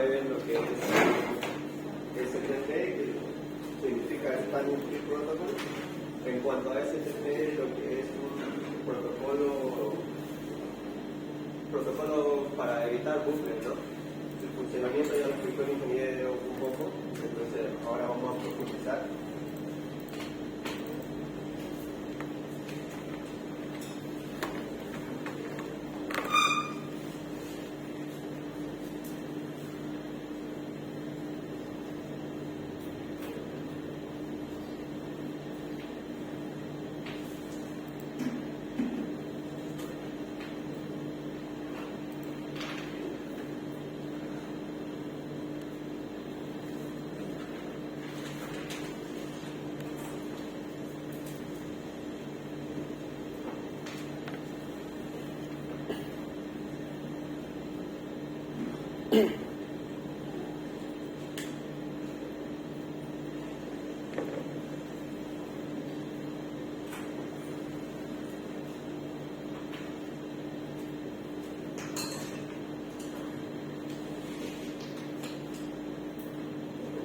ver lo que es STP, que significa Spanish Tree Protocol. En cuanto a STP, lo que es un protocolo para evitar bucles, ¿no? El funcionamiento ya lo explicó el ingeniero un poco, entonces ahora vamos a profundizar.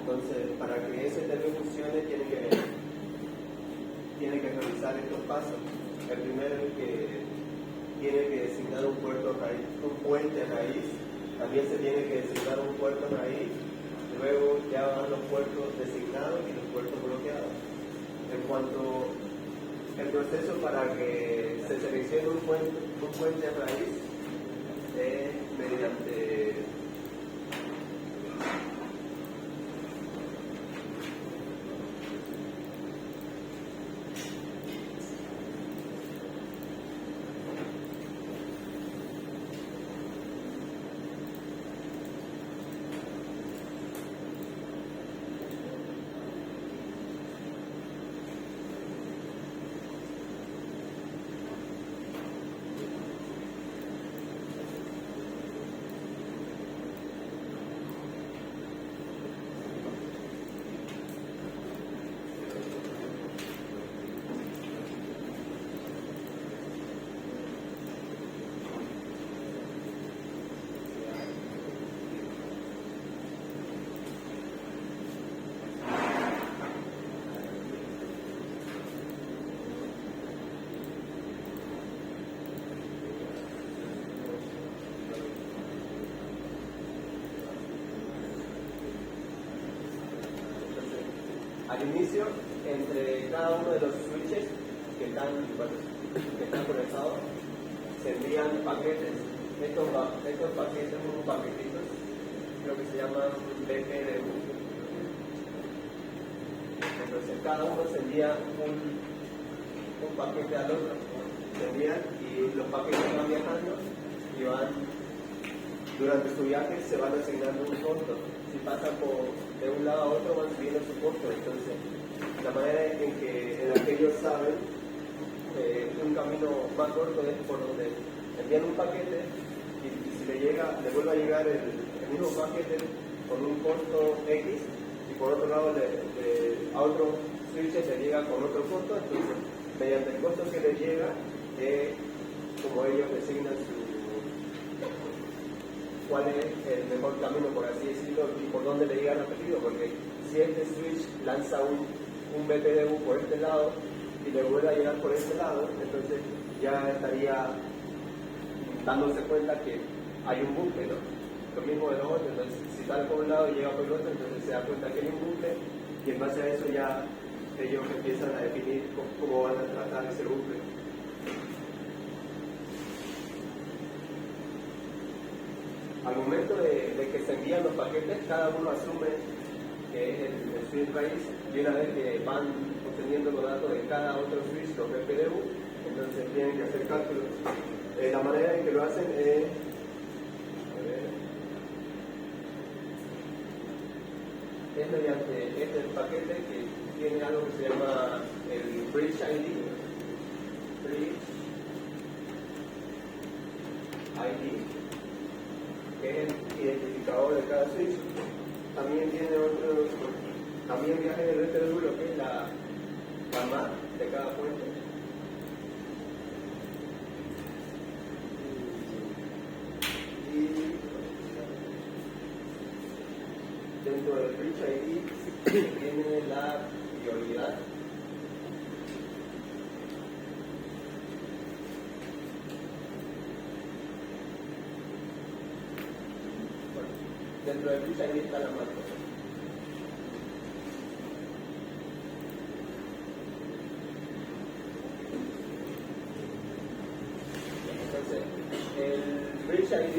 Entonces, para que ese STP funcione, tiene que realizar estos pasos. El primero es que tiene que designar un puente raíz. También se tiene que designar un puerto raíz. Luego ya van los puertos designados y los puertos bloqueados. En cuanto al proceso para que se seleccione un puente raíz, es mediante al inicio, entre cada uno de los switches que están conectados, se envían paquetes. Estos paquetes son paquetitos, creo que se llaman BPDU. Entonces, cada uno se envía un paquete al otro. Se envían y los paquetes van viajando y durante su viaje se van asignando un costo. Si pasan de un lado a otro van subiendo su costo. Entonces, la manera en que ellos saben un camino más corto es por donde envían un paquete y si le vuelve a llegar el mismo paquete con un costo X y por otro lado a otro switch se llega con otro costo. Entonces, mediante el costo que les llega, como ellos designan cuál es el mejor camino, por así decirlo, y por dónde le llega repetido, porque si este switch lanza un BPDU por este lado y le vuelve a llegar por este lado, entonces ya estaría dándose cuenta que hay un bucle, ¿no? Lo mismo de los otros. Entonces si sale por un lado y llega por el otro, entonces se da cuenta que hay un bucle y en base a eso ya ellos empiezan a definir cómo van a tratar ese bucle. Al momento de que se envían los paquetes, cada uno asume que es el switch raíz, y una vez que van obteniendo los datos de cada otro switch, los BPDU, entonces tienen que hacer cálculos. La manera en que lo hacen es mediante este paquete que tiene algo que se llama el Bridge ID. Que es el identificador de cada switch. También tiene también viaja en el BPDU lo que es la MAC de cada puente. dentro del Rich ID tiene la prioridad. Bueno, dentro del Rich ID está la marca. Entonces, el Rich ID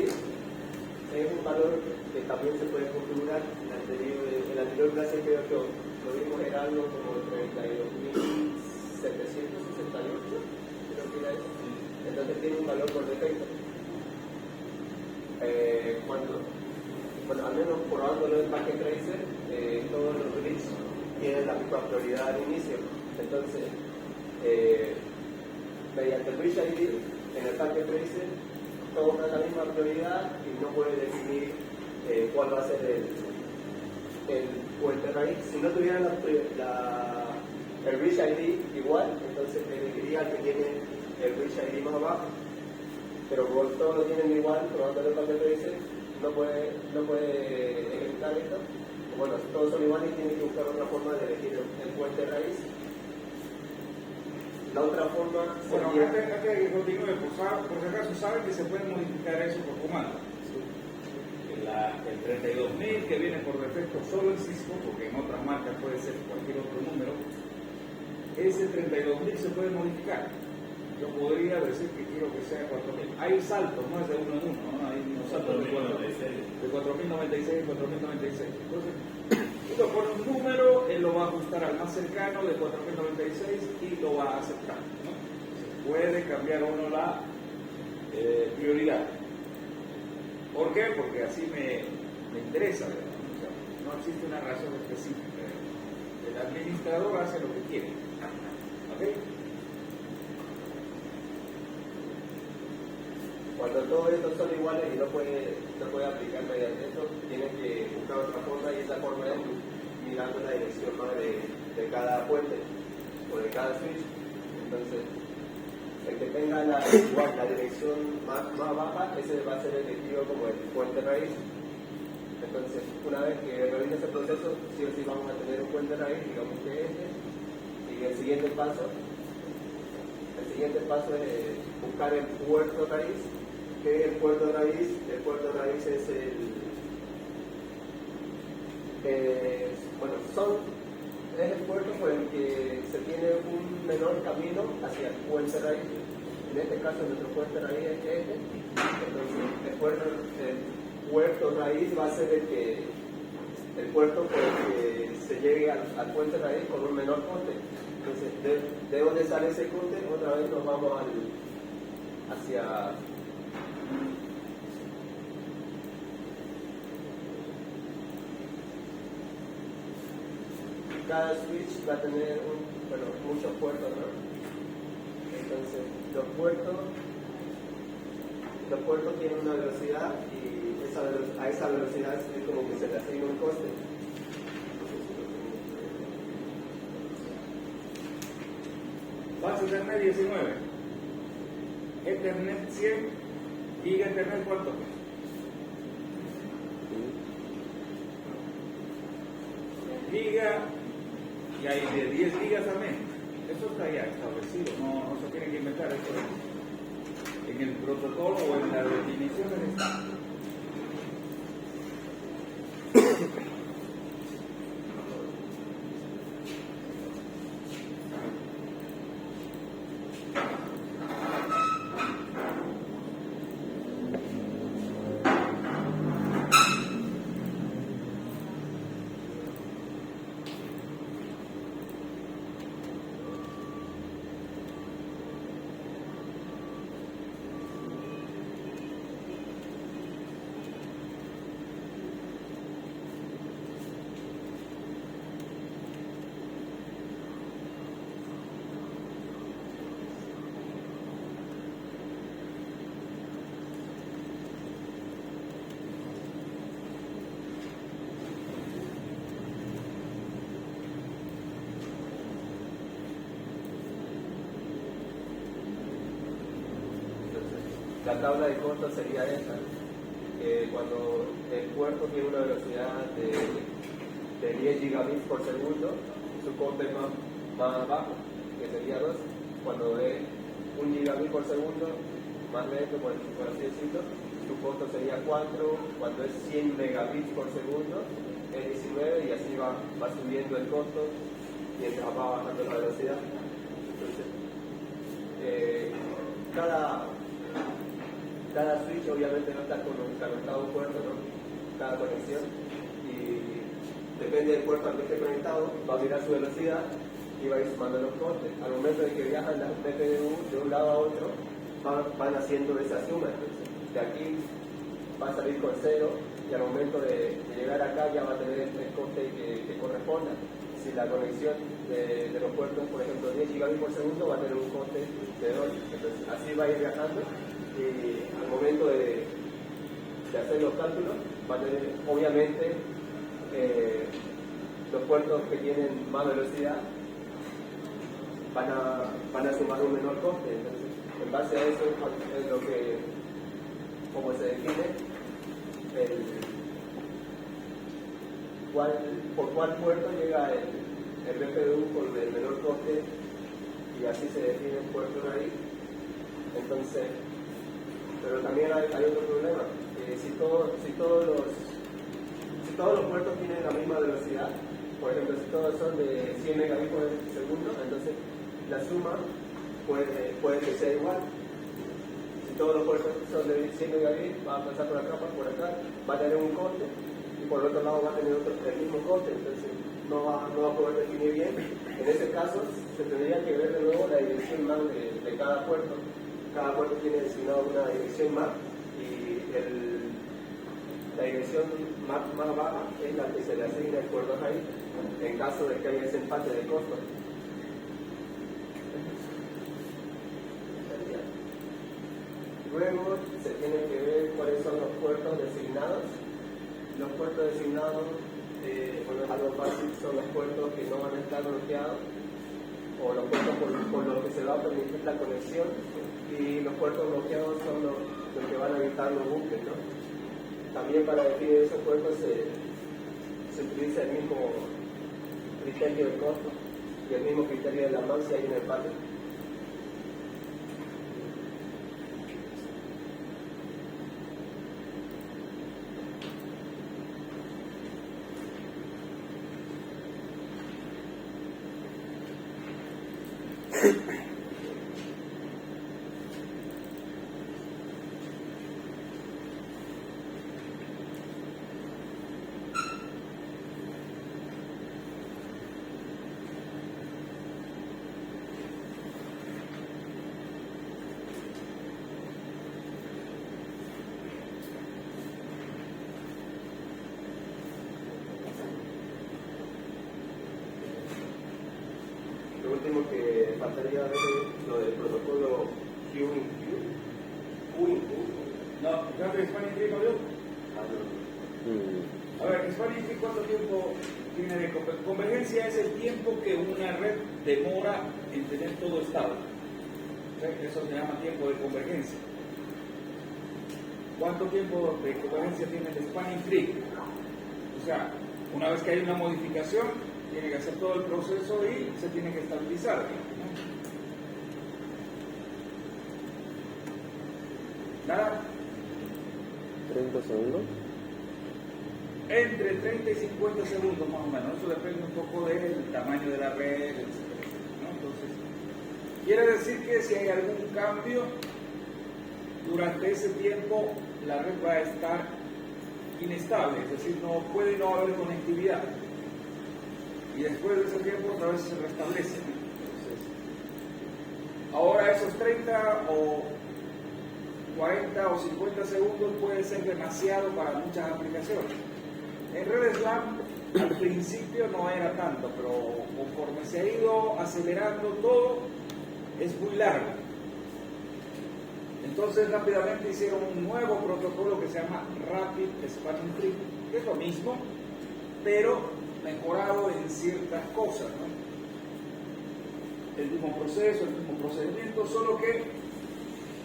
es un valor que también se puede configurar. El anterior clase creo que lo vimos era algo como 32.768, creo que era eso. Entonces tiene un valor por defecto. Bueno, al menos probándolo en Packet Tracer, todos los reads tienen la misma prioridad al inicio. Entonces, mediante el Bridge ID en el Packet Tracer, toma la misma prioridad y no puede definir cuál va a ser el puente raíz. Si no tuviera el Bridge ID igual, entonces elegiría el que tiene el Bridge ID más abajo. Pero como todos lo tienen igual, probándolo el Packet Tracer, no puede ejecutar esto. Bueno, todos son iguales y tiene que buscar otra forma de elegir el puente raíz. La otra forma bueno, sería... antes de que continúe, por si acaso, saben que se puede modificar eso por comando. El 32.000 que viene por defecto solo en Cisco, porque en otras marcas puede ser cualquier otro número, ese 32.000 se puede modificar. Yo podría decir que quiero que sea 4.000. Hay saltos, no es de uno en uno, ¿no? Hay unos saltos de 4.096 y 4.096. Entonces, uno pone un número, él lo va a ajustar al más cercano de 4.096 y lo va a aceptar, ¿no? Se puede cambiar uno la prioridad. ¿Por qué? Porque así me interesa, ¿verdad? O sea, no existe una razón específica. El administrador hace lo que quiere. ¿Ok? Cuando todos estos son iguales y no puede aplicar mediante esto, tiene que buscar otra forma y esa forma es mirando la dirección de cada puente o de cada switch. Entonces, el que tenga la dirección más baja, ese va a ser elegido como el puente raíz. Entonces, una vez que realice ese proceso, sí o sí vamos a tener un puente raíz, digamos que este, y el siguiente paso es buscar el puerto raíz. ¿Qué es el puerto raíz? El puerto raíz es es el puerto por el que se tiene un menor camino hacia el puente raíz. En este caso, nuestro puente raíz es este. Entonces, el puerto raíz va a ser el puerto por el que se llegue al puente raíz con un menor coste. Entonces, de donde sale ese coste, otra vez nos vamos hacia cada switch va a tener muchos puertos, ¿no? Entonces, los puertos tienen una velocidad y a esa velocidad es como que se le asigna un coste. Base Ethernet 19, Ethernet 100, Giga Ethernet ¿cuánto? Giga, y hay de 10 gigas también. Eso está ya establecido, no se tiene que inventar esto. En el protocolo o en las definiciones está. La tabla de costos sería esta. Cuando el puerto tiene una velocidad de de 10 gigabits por segundo, su coste es más bajo, que sería 2. Cuando es 1 gigabit por segundo, más lento, por así decirlo, su costo sería 4. Cuando es 100 megabits por segundo, es 19, y así va subiendo el costo mientras va bajando la velocidad. Entonces, cada switch obviamente no está conectado a un puerto, ¿no? Cada conexión, y depende del puerto al que esté conectado, va a mirar su velocidad y va a ir sumando los costes. Al momento de que viajan las PPDU de un lado a otro, van haciendo esa suma. Entonces, de aquí va a salir con 0, y al momento de llegar acá ya va a tener el coste que corresponda. Si la conexión de los puertos, por ejemplo, 10 gigabits por segundo, va a tener un coste de 2. Entonces, así va a ir viajando, y al momento de hacer los cálculos, va a tener, obviamente, los puertos que tienen más velocidad van a sumar un menor coste. Entonces, en base a eso es lo que, como se define por cuál puerto llega el BPDU con el menor coste, y así se define el puerto ahí. Entonces, pero también hay otro problema. Si todos los puertos tienen la misma velocidad, por ejemplo, si todos son de 100 megabits por segundo, entonces la suma puede que sea igual. Si todos los puertos son de 100 megabits, va a pasar por acá, va a tener un coste, y por el otro lado va a tener el mismo coste. Entonces no va a poder definir bien. En ese caso se tendría que ver de nuevo la dirección MAC de cada puerto. Cada puerto tiene designado una dirección MAC, y la dirección MAC más baja es la que se le asigna el puerto ahí, en caso de que haya ese empate de costos. Luego se tiene que ver cuáles son los puertos designados. Los puertos designados, bueno, es algo fácil, son los puertos que no van a estar bloqueados, o los puertos por los que se va a permitir la conexión, y los puertos bloqueados son los que van a evitar los buques, ¿no? También para definir esos puertos se utiliza el mismo criterio de costo y el mismo criterio de la MAC si hay un empate. Lo último que faltaría ver es lo del protocolo Q-in-Q. No, creo que Spanish Tree no dio. A ver, Spanish Tree, ¿cuánto tiempo tiene de convergencia? Es el tiempo que una red demora en tener todo estable. Eso se llama tiempo de convergencia. ¿Cuánto tiempo de convergencia tiene el Spanning Tree? O sea, una vez que hay una modificación, tiene que hacer todo el proceso y se tiene que estabilizar. ¿Nada? 30 segundos. Entre 30 y 50 segundos más o menos. Eso depende un poco del tamaño de la red, etc., ¿no? Entonces, quiere decir que si hay algún cambio durante ese tiempo, la red va a estar inestable, es decir, no puede no haber conectividad. Y después de ese tiempo otra vez se restablece. Entonces, ahora esos 30 o 40 o 50 segundos puede ser demasiado para muchas aplicaciones. En redes LAN al principio no era tanto, pero conforme se ha ido acelerando todo, es muy largo. Entonces rápidamente hicieron un nuevo protocolo que se llama Rapid Spanning Tree, que es lo mismo, pero mejorado en ciertas cosas, ¿no? El mismo proceso, el mismo procedimiento, solo que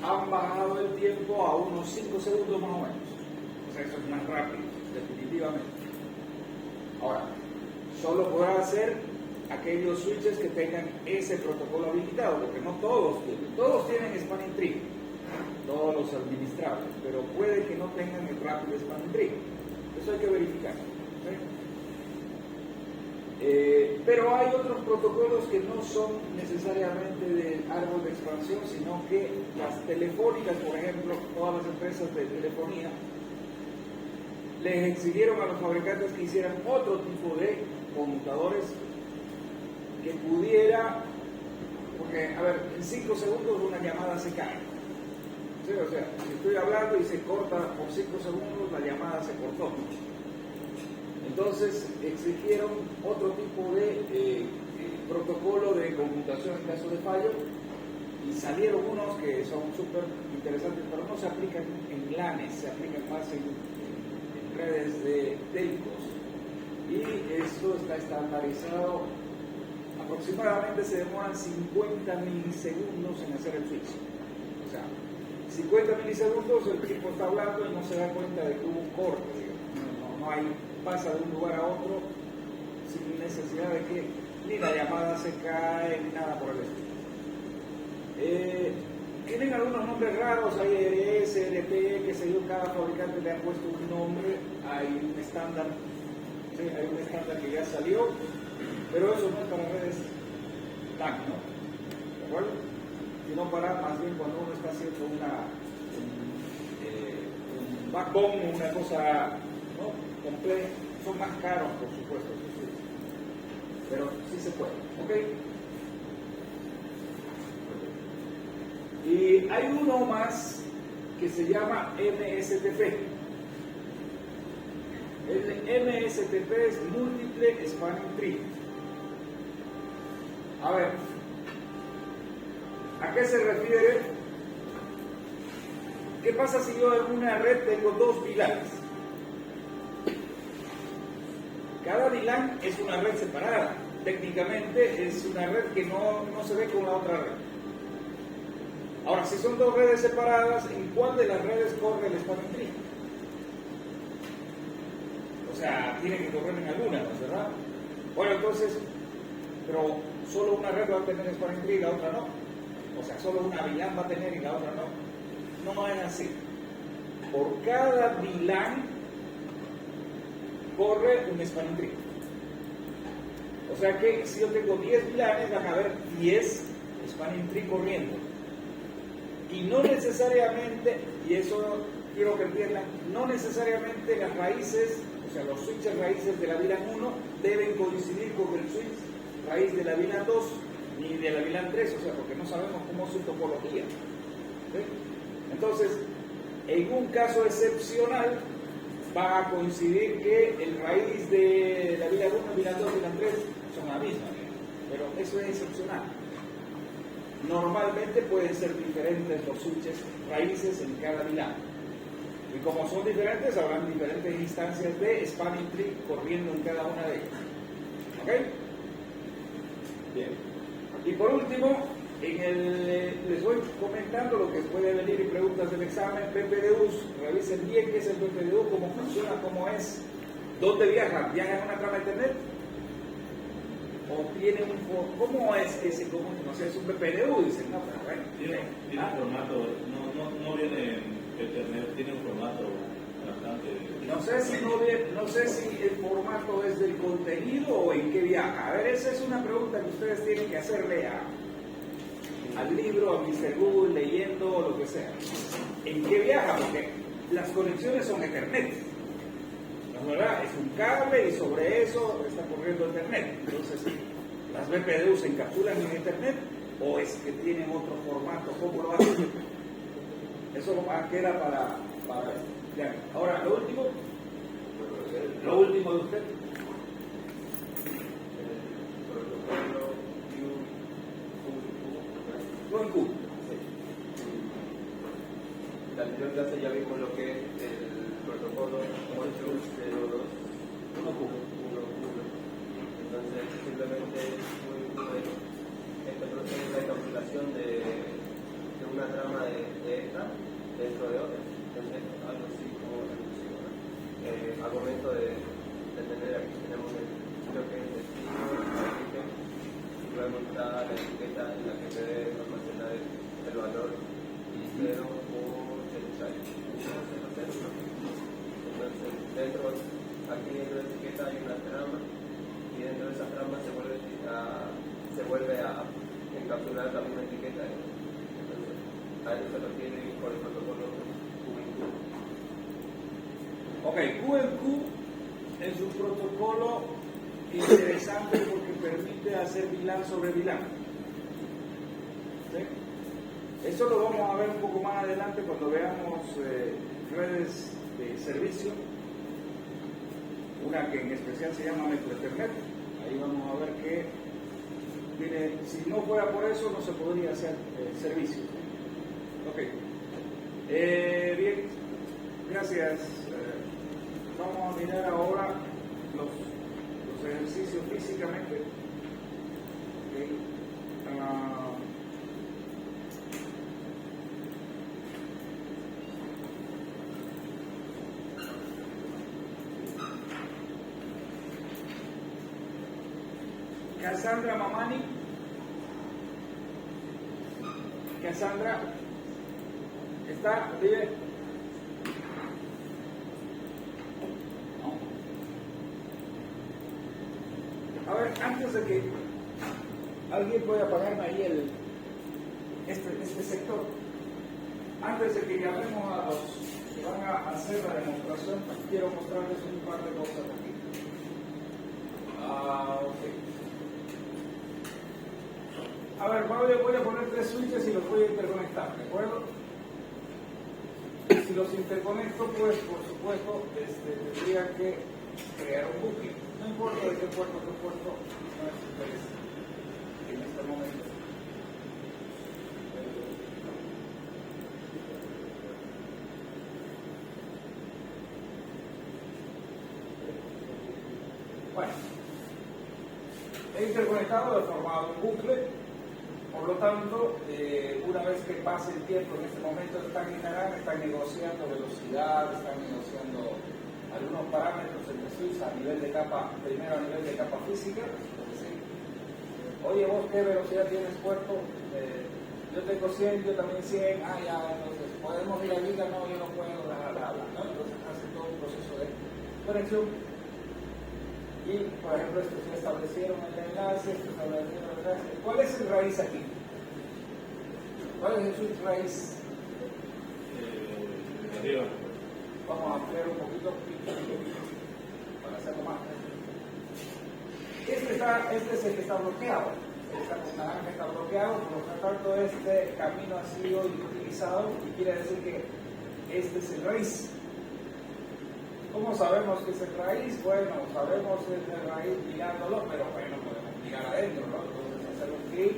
han bajado el tiempo a unos 5 segundos más o menos. O sea, eso es más rápido, definitivamente. Ahora, solo podrá hacer aquellos switches que tengan ese protocolo habilitado, porque no todos tienen. Todos tienen spanning tree, todos los administrables, pero puede que no tengan el rápido spanning tree. Eso hay que verificar. ¿Sí? Pero hay otros protocolos que no son necesariamente del árbol de expansión, sino que las telefónicas, por ejemplo, todas las empresas de telefonía, les exigieron a los fabricantes que hicieran otro tipo de conmutadores que pudiera, porque, a ver, en 5 segundos una llamada se cae. ¿Sí? O sea, si estoy hablando y se corta por 5 segundos, la llamada se cortó. Entonces exigieron otro tipo de protocolo de computación en caso de fallo y salieron unos que son súper interesantes, pero no se aplican en LANes, se aplican más en redes de telcos. Y esto está estandarizado, aproximadamente se demoran 50 milisegundos en hacer el switch. O sea, 50 milisegundos el tipo está hablando y no se da cuenta de que hubo un corte, digamos. No hay, pasa de un lugar a otro sin necesidad de que ni la llamada se cae ni nada por el estilo. Tienen algunos nombres raros, hay RS, RP, que sé yo, cada fabricante le ha puesto un nombre, hay un estándar, ¿sí? Hay un estándar que ya salió, pero eso no es para redes LAN, ¿no? ¿De acuerdo? Sino para más bien cuando uno está haciendo un backbone, una cosa, ¿no?, compleja, son más caros, por supuesto, sí, pero sí se puede, ¿ok? Y hay uno más que se llama MSTP. El MSTP es Multiple Spanning Tree. A ver, ¿a qué se refiere? ¿Qué pasa si yo en una red tengo 2 VLANs? Cada VLAN es una red separada. Técnicamente es una red que no se ve con la otra red. Ahora, si son 2 redes separadas, ¿en cuál de las redes corre el spanning tree? O sea, tiene que correr en alguna, ¿no es verdad? Bueno, entonces, pero solo una red va a tener spanning tree y la otra no. O sea, solo una VLAN va a tener y la otra no. No es así. Por cada VLAN corre un spanning tree. O sea que si yo tengo 10 VLANes, van a haber 10 spanning tree corriendo. Y no necesariamente, y eso quiero que entiendan, no necesariamente las raíces, o sea, los switches raíces de la VLAN 1 deben coincidir con el switch raíz de la VLAN 2 ni de la VLAN 3, o sea, porque no sabemos cómo es su topología. ¿Sí? Entonces, en un caso excepcional, va a coincidir que el raíz de la VLAN 1, VLAN 2, VLAN 3 son la misma, pero eso es excepcional. Normalmente pueden ser diferentes los switches raíces en cada VLAN. Y como son diferentes, habrán diferentes instancias de spanning tree corriendo en cada una de ellas. ¿Ok? Bien. Y por último, les voy comentando lo que puede venir en preguntas del examen. PPDUs, revisen bien qué es el PPDU, cómo funciona, cómo es, dónde viajan. ¿Viajan en una trama Ethernet? ¿O tiene cómo es ese comunicador? O sea, es un PPDU, dicen, no, pero bueno. Tiene un formato, no viene en Ethernet, tiene un formato bastante. No sé si el formato es del contenido o en qué viaja. A ver, esa es una pregunta que ustedes tienen que hacerle al libro, a Mr. Google, leyendo o lo que sea. ¿En qué viaja? Porque las conexiones son Ethernet. ¿No es verdad? Es un cable y sobre eso está corriendo Ethernet. Entonces, ¿las BPDU se encapsulan en Ethernet o es que tienen otro formato? ¿Cómo lo hacen? Eso queda para ya. Ahora, lo último de usted. Con Q. La anterior clase ya vimos lo que es el protocolo 802.1. Entonces, simplemente es muy bueno. Este proceso es la encapsulación de una trama de esta dentro de otra. Entonces, algo así como al momento de tener aquí tenemos el creo que es destino, origen, luego está la etiqueta en la que se debe almacenar el valor y 0 por central. Entonces, dentro, aquí dentro de la etiqueta hay una trama y dentro de esa trama se vuelve a encapsular la misma etiqueta. Entonces, a eso se refiere por el protocolo QNQ. Ok, QNQ en su protocolo interesante porque permite hacer VLAN sobre VLAN. ¿Sí? Eso lo vamos a ver un poco más adelante cuando veamos redes de servicio. Una que en especial se llama MicroEthernet. Ahí vamos a ver que si no fuera por eso no se podría hacer servicio. Ok. Bien, gracias. Vamos a mirar ahora los ejercicios físicamente. Okay. Cassandra Mamani. Cassandra, ¿está? ¿Vive? A ver, antes de que alguien pueda apagarme ahí este sector, antes de que llamemos a los que van a hacer la demostración, quiero mostrarles un par de cosas aquí. Okay. A ver, voy a poner 3 switches y los voy a interconectar, ¿de acuerdo? Si los interconecto, pues por supuesto tendría que crear un bucle. No importa de qué puerto, no es interés en este momento. Bueno, he interconectado, he formado un bucle, por lo tanto, una vez que pase el tiempo, en este momento están negociando velocidad, están negociando algunos parámetros entre switch a nivel de capa, primero a nivel de capa física, es decir, oye, vos qué velocidad tienes puerto, yo tengo 100, yo también 100, ya, entonces, podemos ir a liga, no, yo no puedo, ¿no? Entonces hace todo un proceso de conexión. Y, por ejemplo, estos ya establecieron el enlace, estos establecieron el enlace. ¿Cuál es el raíz aquí? ¿Cuál es el switch raíz? Arriba. Vamos a ampliar un poquito para hacerlo más. Este es el que está bloqueado. Esta naranja está bloqueado, por lo tanto este camino ha sido inutilizado y quiere decir que este es el raíz. ¿Cómo sabemos que es el raíz? Bueno, sabemos que es el raíz mirándolo, pero bueno, podemos mirar adentro, ¿no? Entonces hacer un clic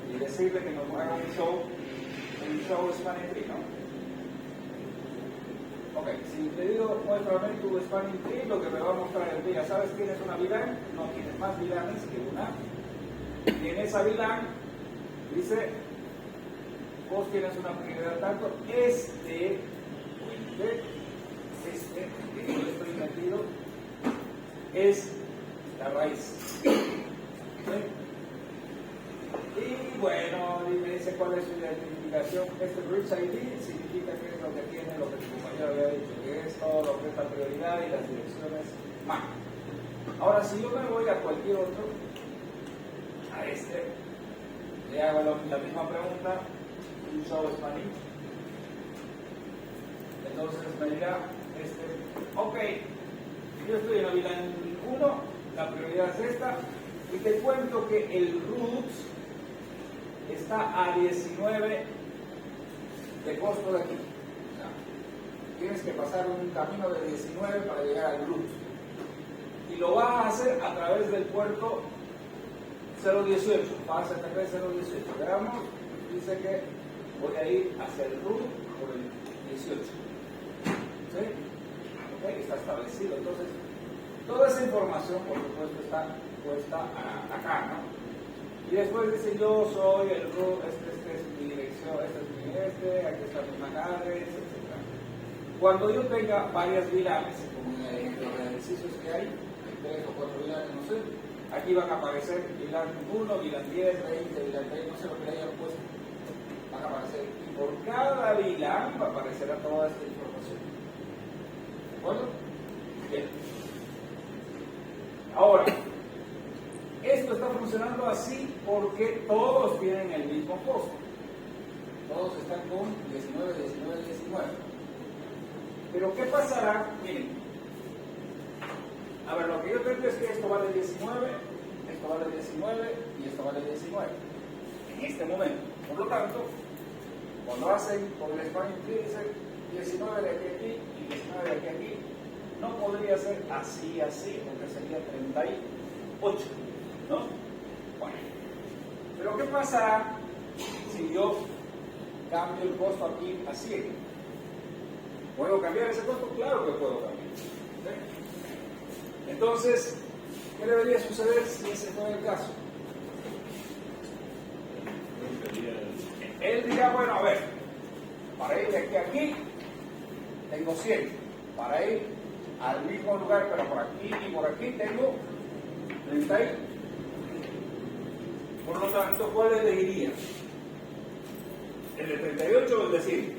y decirle que nos haga un show spanning tree, ¿no? Ok, si te digo, muéstrame tu spanning tree, lo que me va a mostrar es, mira, ¿sabes? Tienes una VLAN, no tienes más VLANs que una, y en esa VLAN dice, vos tienes una prioridad tanto, este puente, que yo estoy metido, es la raíz. ¿Sí? Y bueno, me dice cuál es su identificación. Este bridge ID significa que es lo que tiene, lo que tu compañero había dicho, que es todo lo que es la prioridad y las direcciones MAC. Ahora, si yo me voy a cualquier otro, a le hago la misma pregunta, un show spanning. Entonces me dirá, ok, yo estoy en la VLAN 1, la prioridad es esta, y te cuento que el root está a 19 de costo de aquí. O sea, tienes que pasar un camino de 19 para llegar al root. Y lo vas a hacer a través del puerto 018, vas a tener 018. Veamos, dice que voy a ir hacia el root por el 18. ¿Sí? Okay, está establecido. Entonces, toda esa información, por supuesto, está puesta acá, ¿no? Y después dice, yo soy el root, este es mi dirección, aquí está mi MAC address, etc. Cuando yo tenga varias VLANs, como en los ejercicios que hay, 3 o 4 VLANs, no sé. Aquí van a aparecer VLAN 1, VLAN 10, 20, VLAN 30, no sé lo que le hayan puesto. Van a aparecer. Y por cada VLAN va a aparecer toda esta información. ¿De acuerdo? Bien. Ahora, esto está funcionando así porque todos tienen el mismo costo. Todos están con 19, 19, 19. Pero ¿qué pasará? Miren. A ver, lo que yo tengo es que esto vale 19, esto vale 19 y esto vale 19. En este momento. Por lo tanto, cuando hacen por el spanning tree, dice 19 de aquí a aquí y 19 de aquí a aquí, no podría ser así, así, porque sería 38, ¿no? Bueno, pero ¿qué pasará si yo cambio el costo aquí a 100? ¿Puedo cambiar ese costo? Claro que puedo cambiar. ¿Sí? Entonces, ¿qué debería suceder si ese fuera el caso? Él dirá, bueno, a ver, para ir de aquí a aquí, tengo 100. Para ir al mismo lugar, pero por aquí y por aquí, tengo 30. Por lo tanto, ¿cuál elegiría? ¿El de 38 o el de 100? El de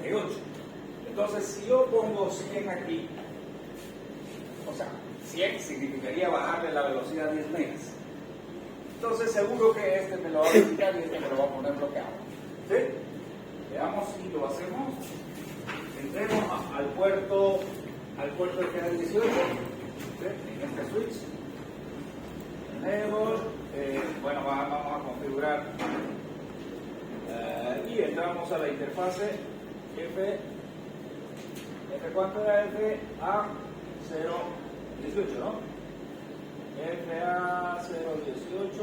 38. Entonces, si yo pongo 100 aquí, o sea, 100 significaría bajarle la velocidad a 10 megas. Entonces, seguro que este me lo va a quitar y este me lo va a poner bloqueado. ¿Sí? Veamos si lo hacemos. Entremos al puerto de canal 18, ¿sí? En este switch. Enable, bueno, vamos a configurar y entramos a la interfase F ¿cuánto era? FA018, ¿no? FA018,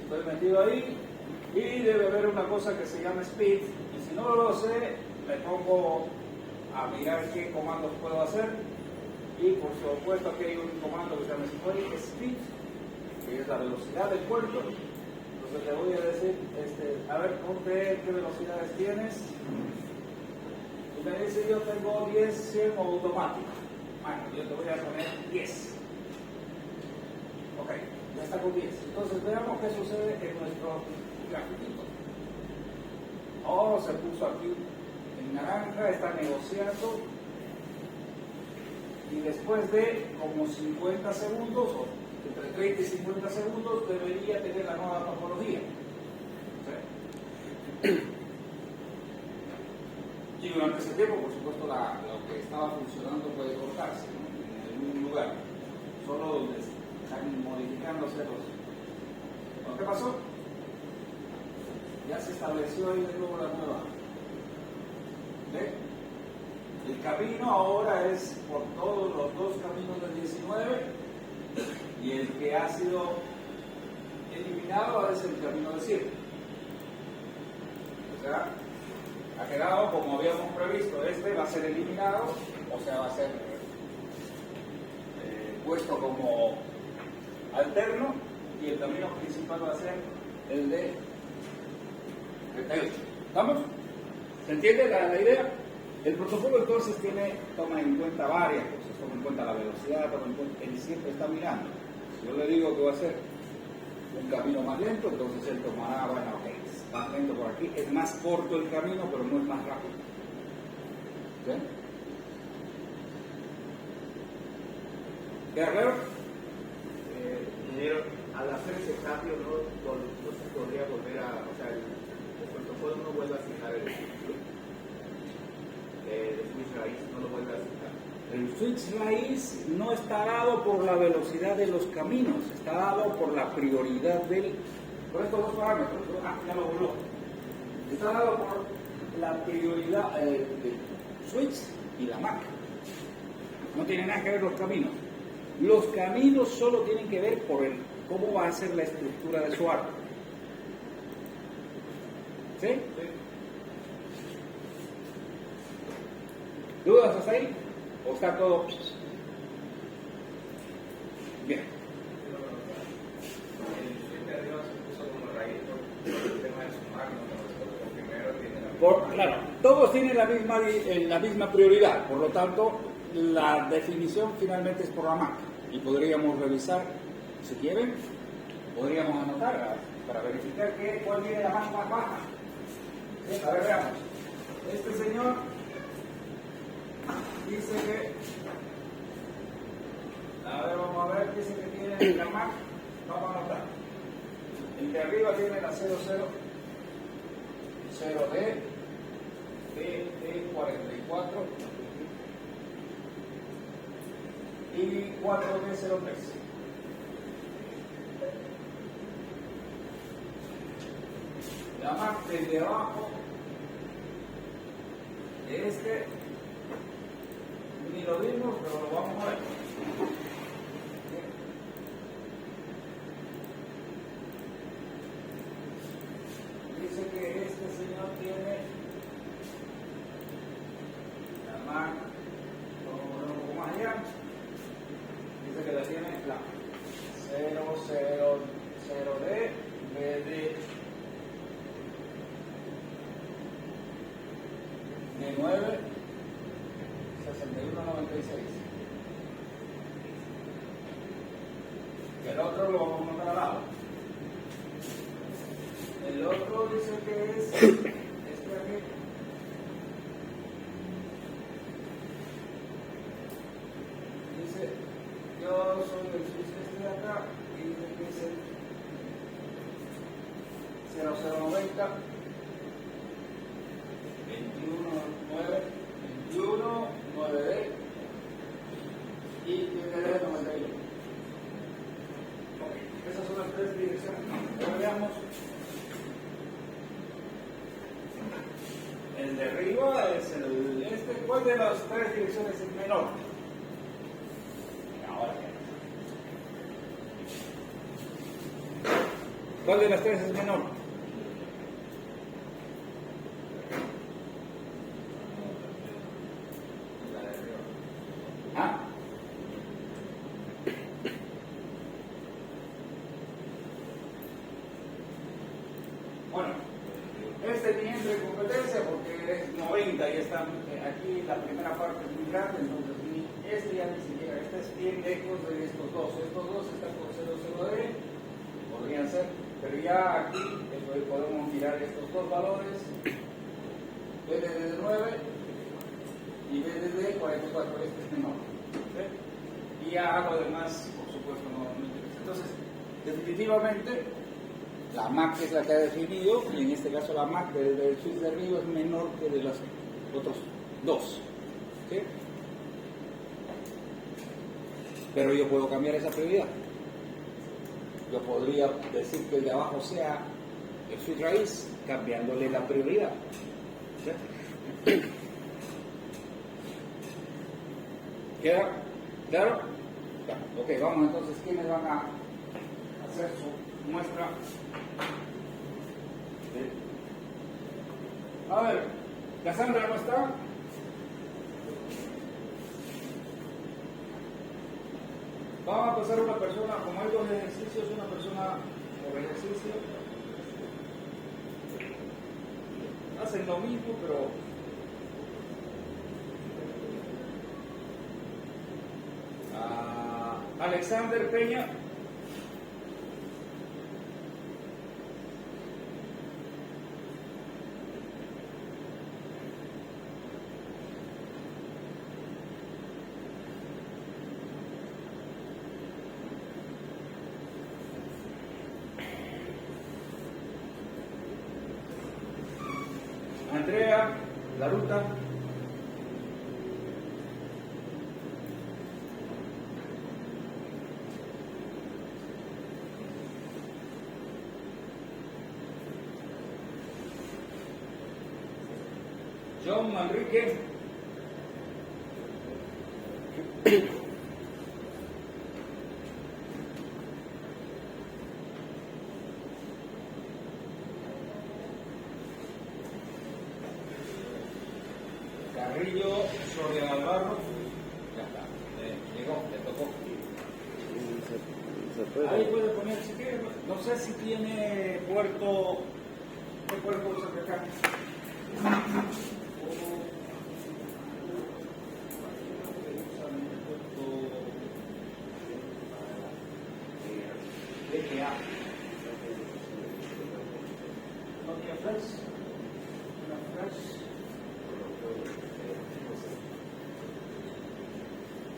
estoy metido ahí y debe haber una cosa que se llama speed, y si no lo sé, me pongo a mirar qué comandos puedo hacer, y por supuesto aquí hay un comando que se llama speed, que es la velocidad del puerto. Entonces le voy a decir, a ver, ¿qué velocidades tienes? Y me dice, yo tengo 10, 100 o automático. Bueno, yo te voy a poner 10. Ok, ya está con 10. Entonces veamos qué sucede en nuestro grafiquito. Oh, se puso aquí en naranja, está negociando. Y después de como 50 segundos, o entre 30 y 50 segundos, debería tener la nueva topología. ¿Sí? Y durante ese tiempo, por supuesto, lo que estaba funcionando puede cortarse, ¿no? En algún lugar, solo donde están modificándose los. ¿Pero qué pasó? Ya se estableció ahí de nuevo la nueva. ¿Ve? El camino ahora es por todos los dos caminos del 19 y el que ha sido eliminado es el camino del 100. O sea, ha quedado como habíamos previsto, este va a ser eliminado, o sea, va a ser puesto como alterno y el camino principal va a ser el de 38. ¿Vamos? ¿Se entiende la idea? El protocolo entonces toma en cuenta varias cosas, toma en cuenta la velocidad, toma en cuenta, él siempre está mirando. Si yo le digo que va a ser un camino más lento, entonces él tomará, bueno, ok, es más lento por aquí, es más corto el camino, pero no es más rápido. ¿Sí? ¿Queda claro? Ingeniero, al hacer ese cambio, no se podría volver a, o sea, el protocolo no vuelve a asignar el switch raíz, no lo vuelve a asignar. El switch raíz no está dado por la velocidad de los caminos, está dado por la prioridad por estos dos parámetros. Ya lo voló. Está dado por la prioridad del switch y la MAC. No tiene nada que ver los caminos. Los caminos solo tienen que ver por cómo va a ser la estructura de su árbol. ¿Sí? Sí. ¿Dudas hasta ahí? ¿O está todo? Bien. Claro, todos tienen la misma prioridad, por lo tanto, la definición finalmente es por la MAC y podríamos revisar, si quieren, podríamos anotar para verificar cuál viene la MAC más baja. A ver, veamos. Este señor dice que, a ver, vamos a ver, dice que tiene la MAC, vamos a anotar. El de arriba tiene la 00, 0D, D44 y 4D03. La MAC del de abajo de este ni lo vimos, pero lo vamos a ver. Dice que este señor tiene la MAC, vamos a poner un poco más allá. Dice que la tiene la 000D BD de 9 6196. El otro lo vamos a anotar al lado. El otro dice que es este aquí. Dice, yo soy el Swiss este de acá y dice que es el 0090 21 9D y tiene 91. Ok, esas son las tres direcciones. Ahora veamos. El de arriba es el este. ¿Cuál de las tres direcciones es menor? Ahora ¿cuál de las tres es menor? ¿Ah? Bueno, este ni entra en competencia porque es 90 y está aquí la primera parte es muy grande, entonces este ya ni siquiera, este es bien lejos de estos dos. Estos dos están con 00D, podrían ser, pero ya aquí podemos mirar estos dos valores, BDD de 9 y BDD 44, este es menor. ¿Sí? Y ya lo demás, por supuesto, no interesa. Entonces, definitivamente, la MAC es la que ha definido, y en este caso la MAC del Swiss de arriba es menor que de los otros dos. ¿Sí? Pero yo puedo cambiar esa prioridad. Yo podría decir que el de abajo sea el Swiss raíz, cambiándole la prioridad. ¿Sí? ¿Queda claro? Ya. Ok, vamos entonces, ¿quiénes van a hacer su muestra? ¿Sí? A ver, ¿Cassandra no está? Vamos a pasar una persona, como hay dos ejercicios, una persona por ejercicio. Hacen lo mismo, pero Alexander Peña. Andrea Laruta. John Manrique. Carrillo Soria Alvarro. Ya está. Llegó, le tocó. Se puede. Ahí puede poner si quiere. No sé si tiene puerto. ¿Qué puerto usa acá? VGA. ¿No tiene flash? ¿Una flash?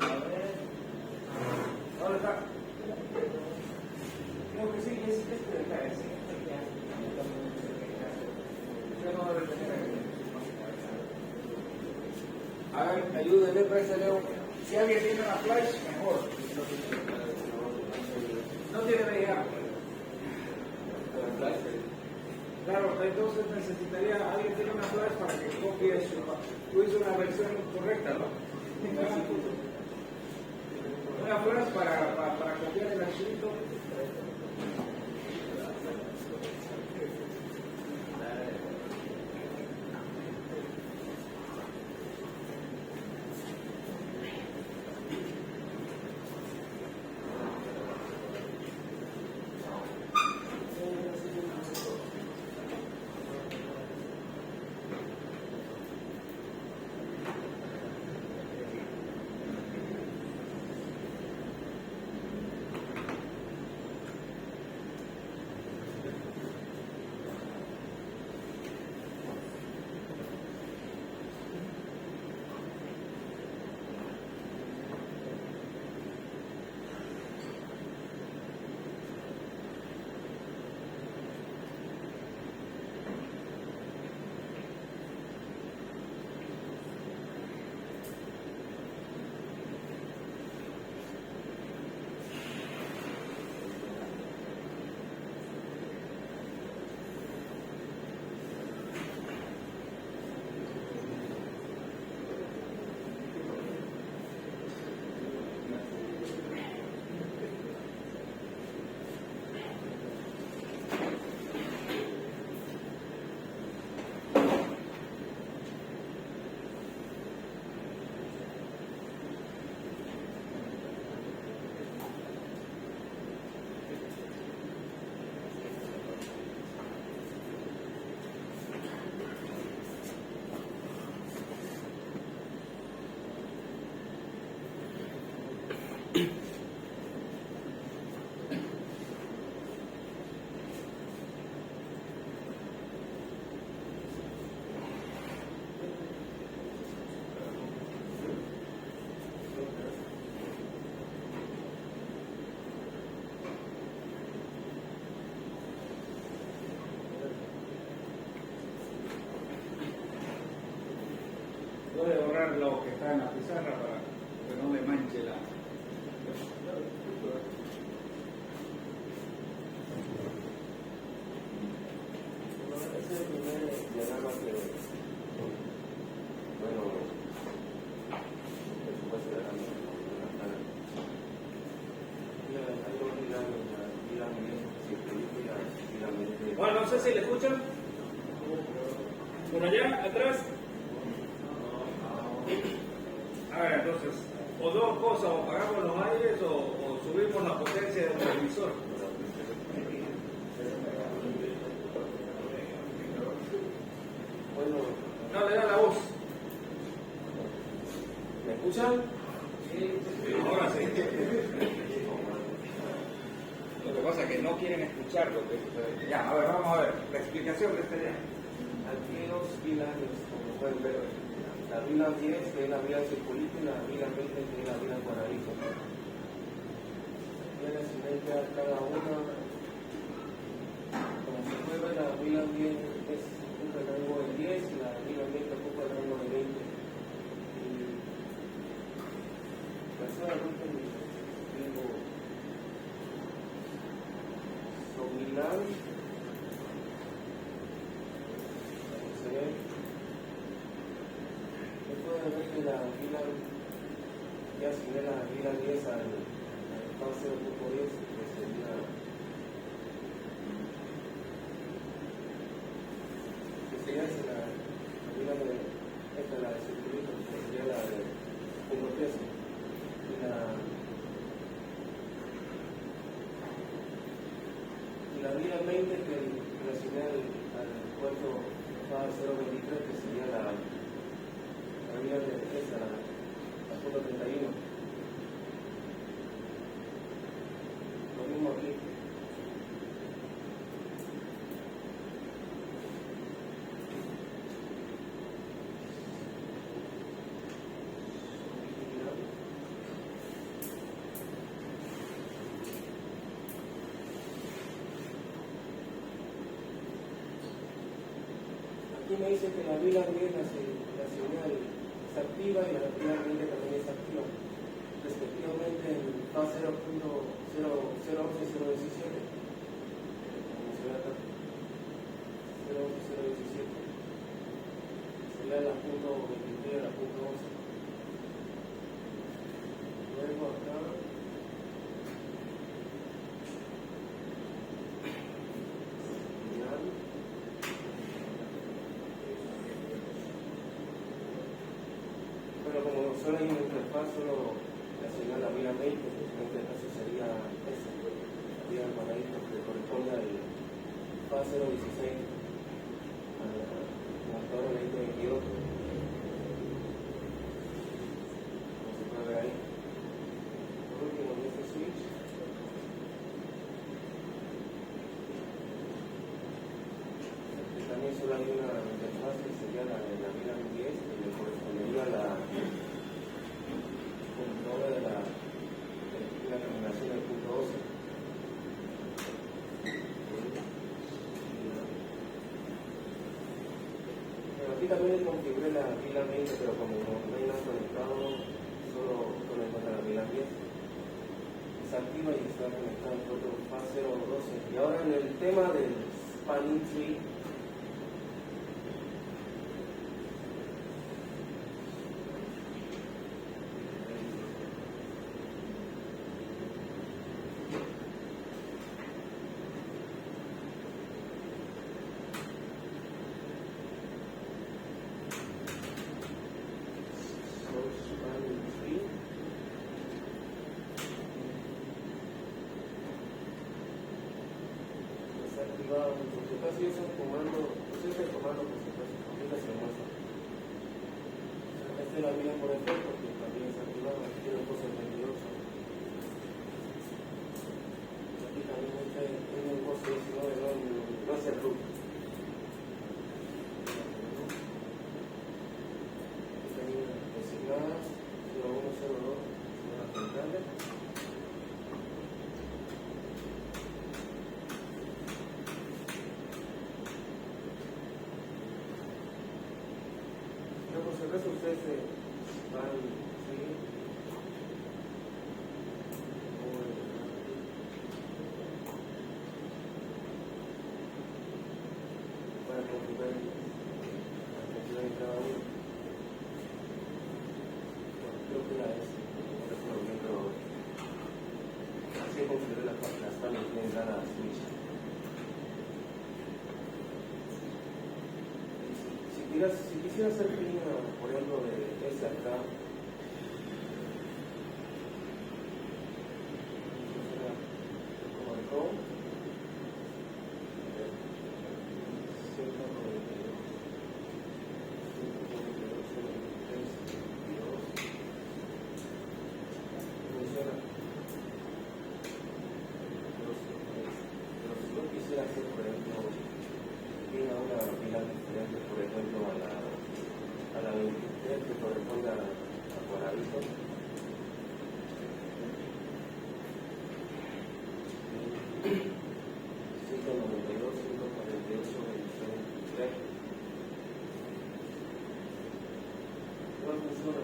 A ver. ¿Dónde está? Creo que sí, es este de acá, sí. No debe tener aquí. A ver, ayúdenle para ese Leo. Si alguien tiene una flash, mejor. No tiene VGA. Claro, entonces necesitaría, alguien tiene una flash para que copie eso. Tú hizo una versión correcta, ¿no? Una flash para copiar el archivo. Puede borrar lo que está en la pizarra para que no le manche la. Ese es el primer diagrama que, bueno, por supuesto, era hay dos pirámides, Bueno, no sé si le escuchan. Por allá, atrás. A ver, entonces, o dos cosas, o apagamos los aires o subimos la potencia del televisor. bueno, No le da la voz. ¿me escuchan? Ahora sí. Lo que pasa es que no quieren escuchar lo que. Ya, a ver, vamos a ver. La explicación de este día. Aquí hay dos vilas, como pueden ver, la vila 10, que es la vila circulita, y la vila 20, que es la vila cuadradizo. Tiene simetría cada una. Como se puede ver, la vila 10 es ocupa el rango de 10 y la vila 20 ocupa el rango de 20. Y la zona tengo Sobilán. Pueden ver que la vila ya si ve la vila 10 al espacio 0.10, que sería la vila de esta, la de circulito, que sería la de 1.10, y la vila 20 que relacioné al puerto 0.23, que sería la vila de esa, la punto 31. Lo mismo aquí. me dice que la VLAN 10 la señal está activa y la VLAN 20 también está activa, respectivamente en fase 0.0.011.017. Como se ve acá, 0.11.017. Sería la punto 23 y la punto 11. Luego acá. Bueno, como solo hay una interfaz, solo la señal la VLAN 20, pues en este caso sería esa, la VLAN cuadradito que corresponde al FAS 016, al motor 2022. Como se puede ver ahí. Por último, en este switch, también solo hay una interfaz que sería la de la VLAN 10, que le correspondería a la computadora de la terminación del punto 12. Bueno, aquí también configuré la VLAN 20, pero como no hay nada conectado, solo encuentra la VLAN 10. Está activa y está conectada al otro FAS 012. Y ahora en el tema del spanning tree, porque casi es un comando, pues es el comando que se puede, ahorita se muestra. Este la miran por defecto, que también está activado, aquí tiene el 22. Aquí también tiene el 19, no es el root. Aquí también designadas, 0102, señora central. Por si acaso ustedes van a seguir para configurar en cada uno. Bueno, creo que la es, por eso lo bien, pero así configuré las paneles en cada switch. Si quisiera hacer fin, por ejemplo, de este acá, como el home, 192, funciona. Pero si yo quisiera hacer, por ejemplo, tiene una pila diferente, por ejemplo, a la 23 que corresponde a cuadradito. No funciona.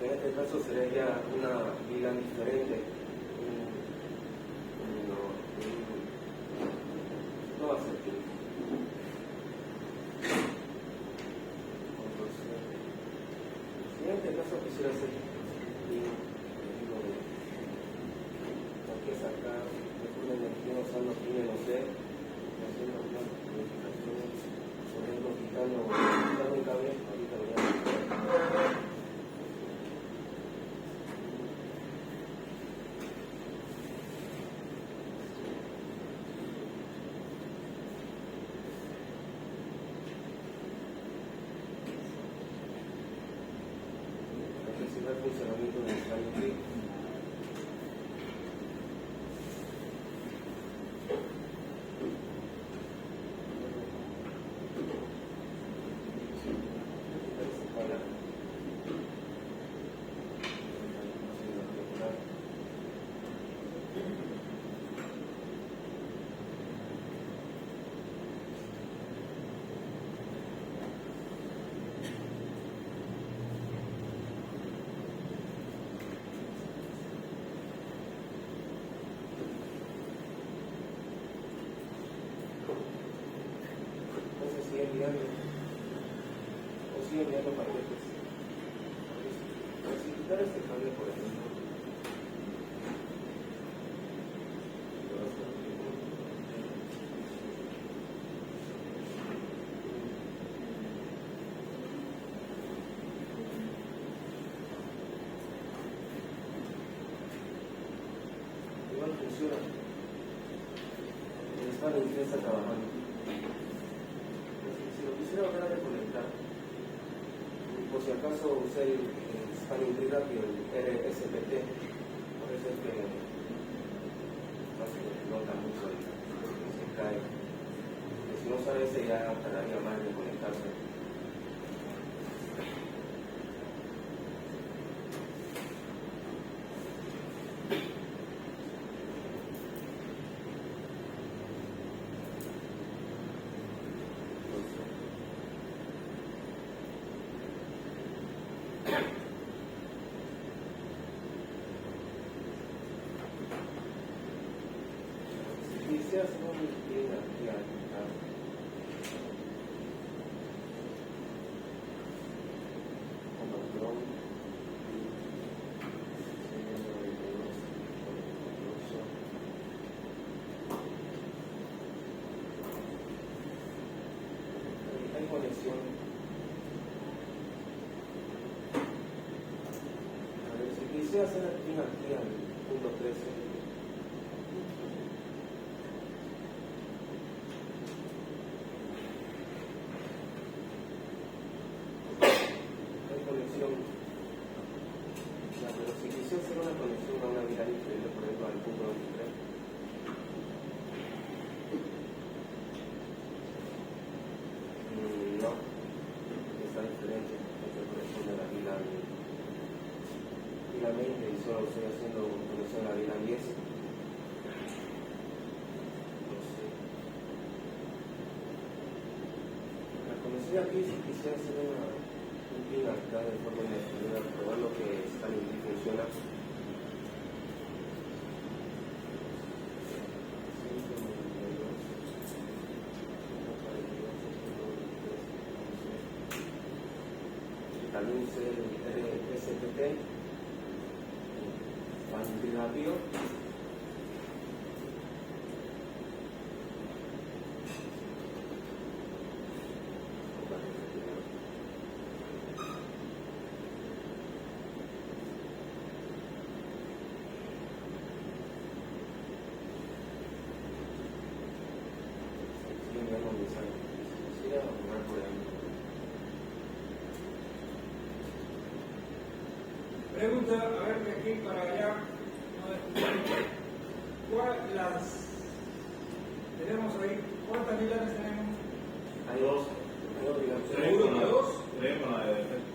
En este caso sería una VLAN diferente. No va a ser que. Si en este caso quisiera hacer porque sacar una energía usando pin no sé, haciendo unas modificaciones, por ejemplo quitando un cable, ahorita lo voy a hacer. El funcionamiento del spanning. enviarlo, o sigue enviando paquetes. Si quitar este cable, por ejemplo, igual funciona. El Spanning Tree está trabajando. Si lo quisiera volver a reconectar, por si acaso usé el Spanning Tree rápido, el RSPT, por eso es que no se nota mucho y se cae. Pero si no sabe ese ya tardaría más de conectarse. Quizás no me entienda aquí a como el dron hay conexión. A ver, si quisiera hacer aquí al punto 13. Pero si quisiera hacer una conexión a una vida diferente, por ejemplo, al punto 23, no, esa diferencia entre corresponde a la vida 20 y solo estoy haciendo conexión a la vida 10. No sé. La conexión aquí, si quisiera hacer un pin acá de forma indefinida, probar lo que está en y funciona. También usé el SPT, muy rápido. Pregunta, a ver, de aquí para allá, tenemos ahí, ¿cuántas milanes tenemos? Hay dos. ¿Seguro que dos? Creemos la de defecto.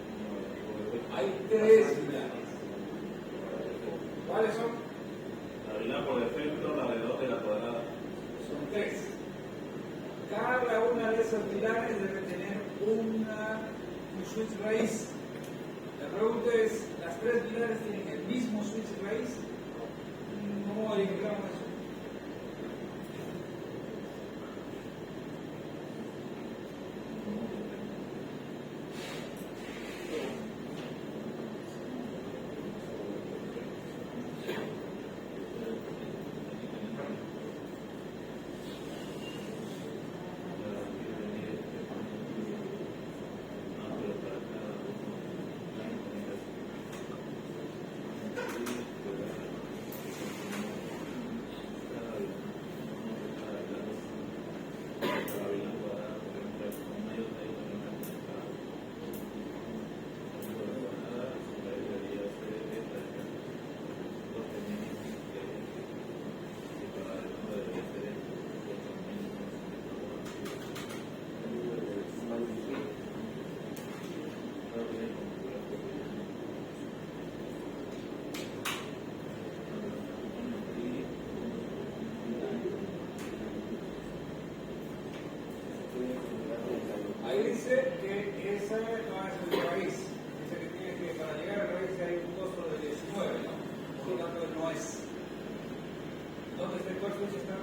Hay tres milanes. ¿Cuáles son? La vila por defecto, la de 2 de la cuadrada. Son tres. Cada una de esas milanes debe tener un switch raíz. La pregunta es, ¿las tres milanes tienen el mismo switch raíz? ¿Cómo verificamos eso? Ahí dice que esa no es el raíz. Dice que tiene que, para llegar al raíz hay un costo de 19, ¿no? Por lo tanto, no es. ¿Dónde está el cuarto? ¿Dónde está?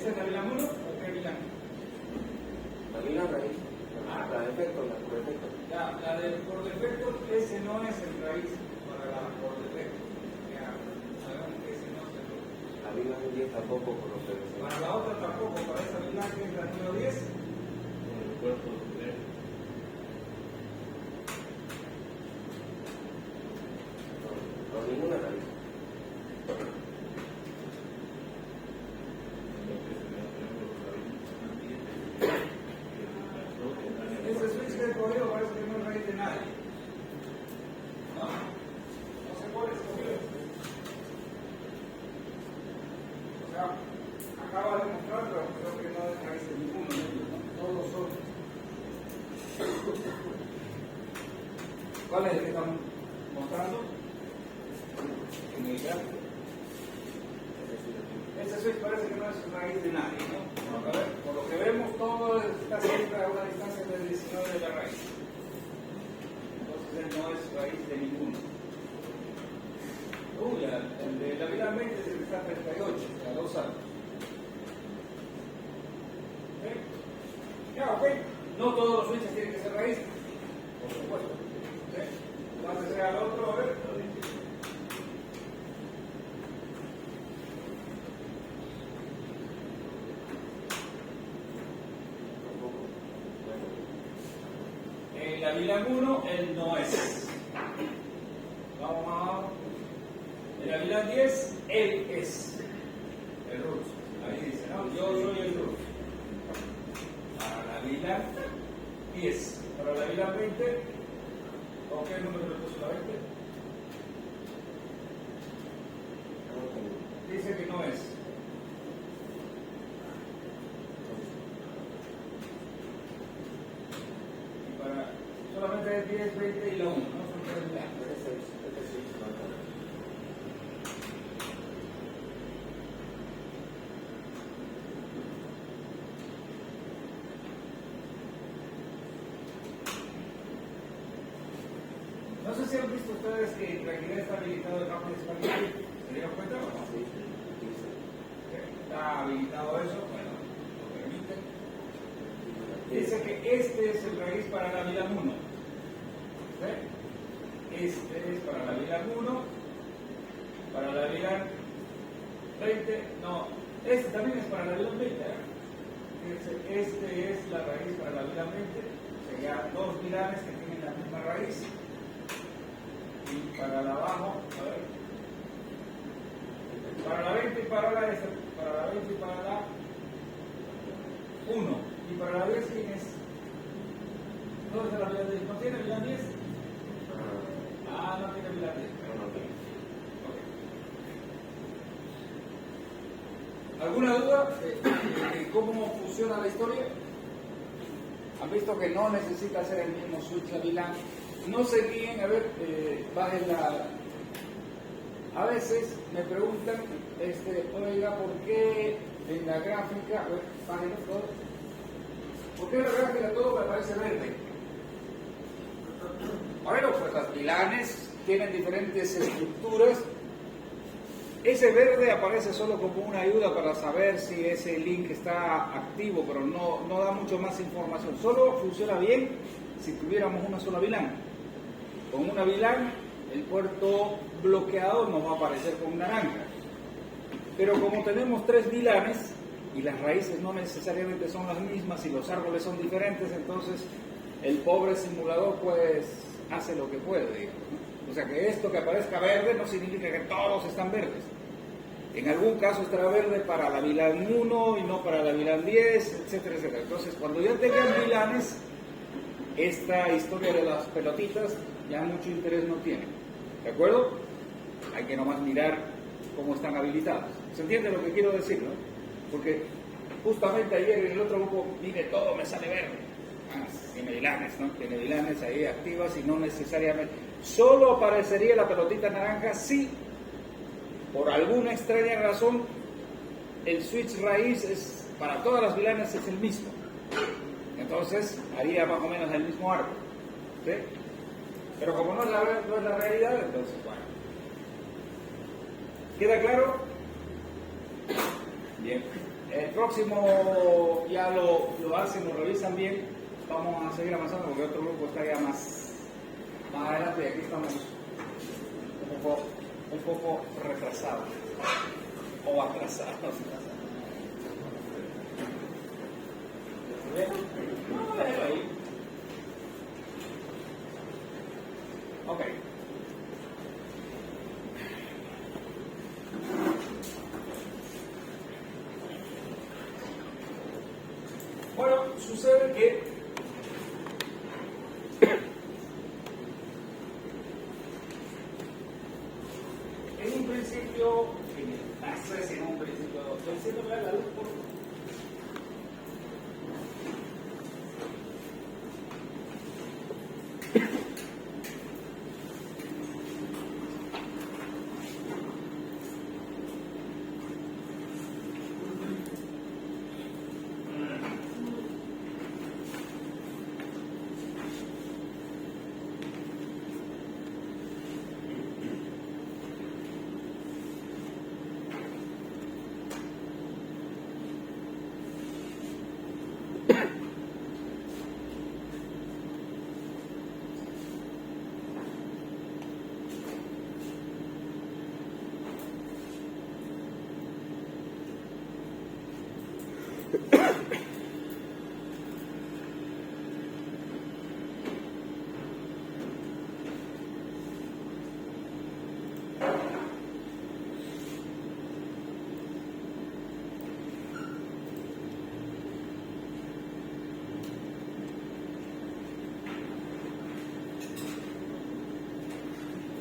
¿Esta es la vilán 1 o qué vilán? La vilán raíz. Ah. La defecto, la por defecto. La del por defecto, ese no es el raíz para la por defecto. Ya sabemos que ese no es el raíz. La vilán 10 tampoco, por lo que Para la otra tampoco, para esa vilán que es la número 10. Por el cuerpo de no, ninguna raíz. Ese switch que he escogido parece que no es raíz de nadie. No, no sé cuál escogió. O sea, acaba de mostrar, pero creo que no es raíz de ninguno de ellos, ¿no? Todos son. ¿Cuál es el que están mostrando? En el gráfico. Ese switch parece que no es raíz de nadie, ¿no? A ver, por lo que vemos, todo está siempre a una distancia de 19 de la raíz. Entonces él no es raíz de ninguno. Uy, el de la vilán 20 es el que está a 38, a 2 años. ¿Ok? Ya, ok. No todos los switches tienen que ser raíz, por supuesto. ¿Ok? Entonces sea el otro, a ver. En la vilán 1, él no es. Vamos a... En la vilán 10, él es. El root. Ahí dice, ¿no? Yo soy el root. Para la vilán 10. Para la vilán 20, ¿con qué número le puso la 20? Dice que no es. Y para solamente es 10, 20 y la 1, ¿no? Son 3 vilanes. No sé si han visto ustedes que en realidad está habilitado el campo de español. ¿Se dieron cuenta o no? Está habilitado eso, bueno, lo permite. Dice que este es el raíz para la vilán 1. ¿Sí? Este es para la vilán 1. Para la vilán 20. No, este también es para la vilán 20. Este es la raíz para la vilán 20. Sería dos vilanes que tienen la misma raíz. Y para la abajo, a ver. Para la 20 y para la 20 y para la 1. Y para la 10, ¿quién es? ¿Dónde está la vilán 10? ¿No tiene vilán 10? Ah, no tiene vilán 10. Okay. ¿Alguna duda de cómo funciona la historia? ¿Han visto que no necesita ser el mismo switch la vilán? No se guíen, a ver, bajen la... A veces me preguntan, oiga, ¿por qué en la gráfica, a ver, páginas todo, ¿por qué en la gráfica todo me parece verde? Bueno, pues las vilanes tienen diferentes estructuras. Ese verde aparece solo como una ayuda para saber si ese link está activo, pero no da mucho más información. Solo funciona bien si tuviéramos una sola vilán. Con una vilán, el puerto bloqueado nos va a aparecer con naranja. Pero como tenemos 3 vilanes y las raíces no necesariamente son las mismas y los árboles son diferentes, entonces el pobre simulador pues hace lo que puede, digamos, ¿no? O sea que esto que aparezca verde no significa que todos están verdes. En algún caso estará verde para la vilán 1 y no para la vilán 10, etcétera, etcétera. Entonces cuando ya tengan vilanes, esta historia de las pelotitas ya mucho interés no tiene. ¿De acuerdo? Hay que nomás mirar cómo están habilitados. ¿Se entiende lo que quiero decir, no? Porque justamente ayer en el otro grupo, mire, todo me sale verde. Ah, tiene vilanes, ¿no? Tiene vilanes ahí activas y no necesariamente. Solo aparecería la pelotita naranja si, por alguna extraña razón, el switch raíz es, para todas las vilanes es el mismo. Entonces haría más o menos el mismo árbol. ¿Sí? Pero como no es la realidad, entonces, bueno. ¿Queda claro? Bien. El próximo ya lo hacen, lo revisan bien. Vamos a seguir avanzando porque otro grupo está ya más adelante y aquí estamos un poco retrasados o atrasados. No, déjalo ahí. Ok. Bueno, sucede que en un principio, no sé si en un principio, enciéndome la luz, por favor.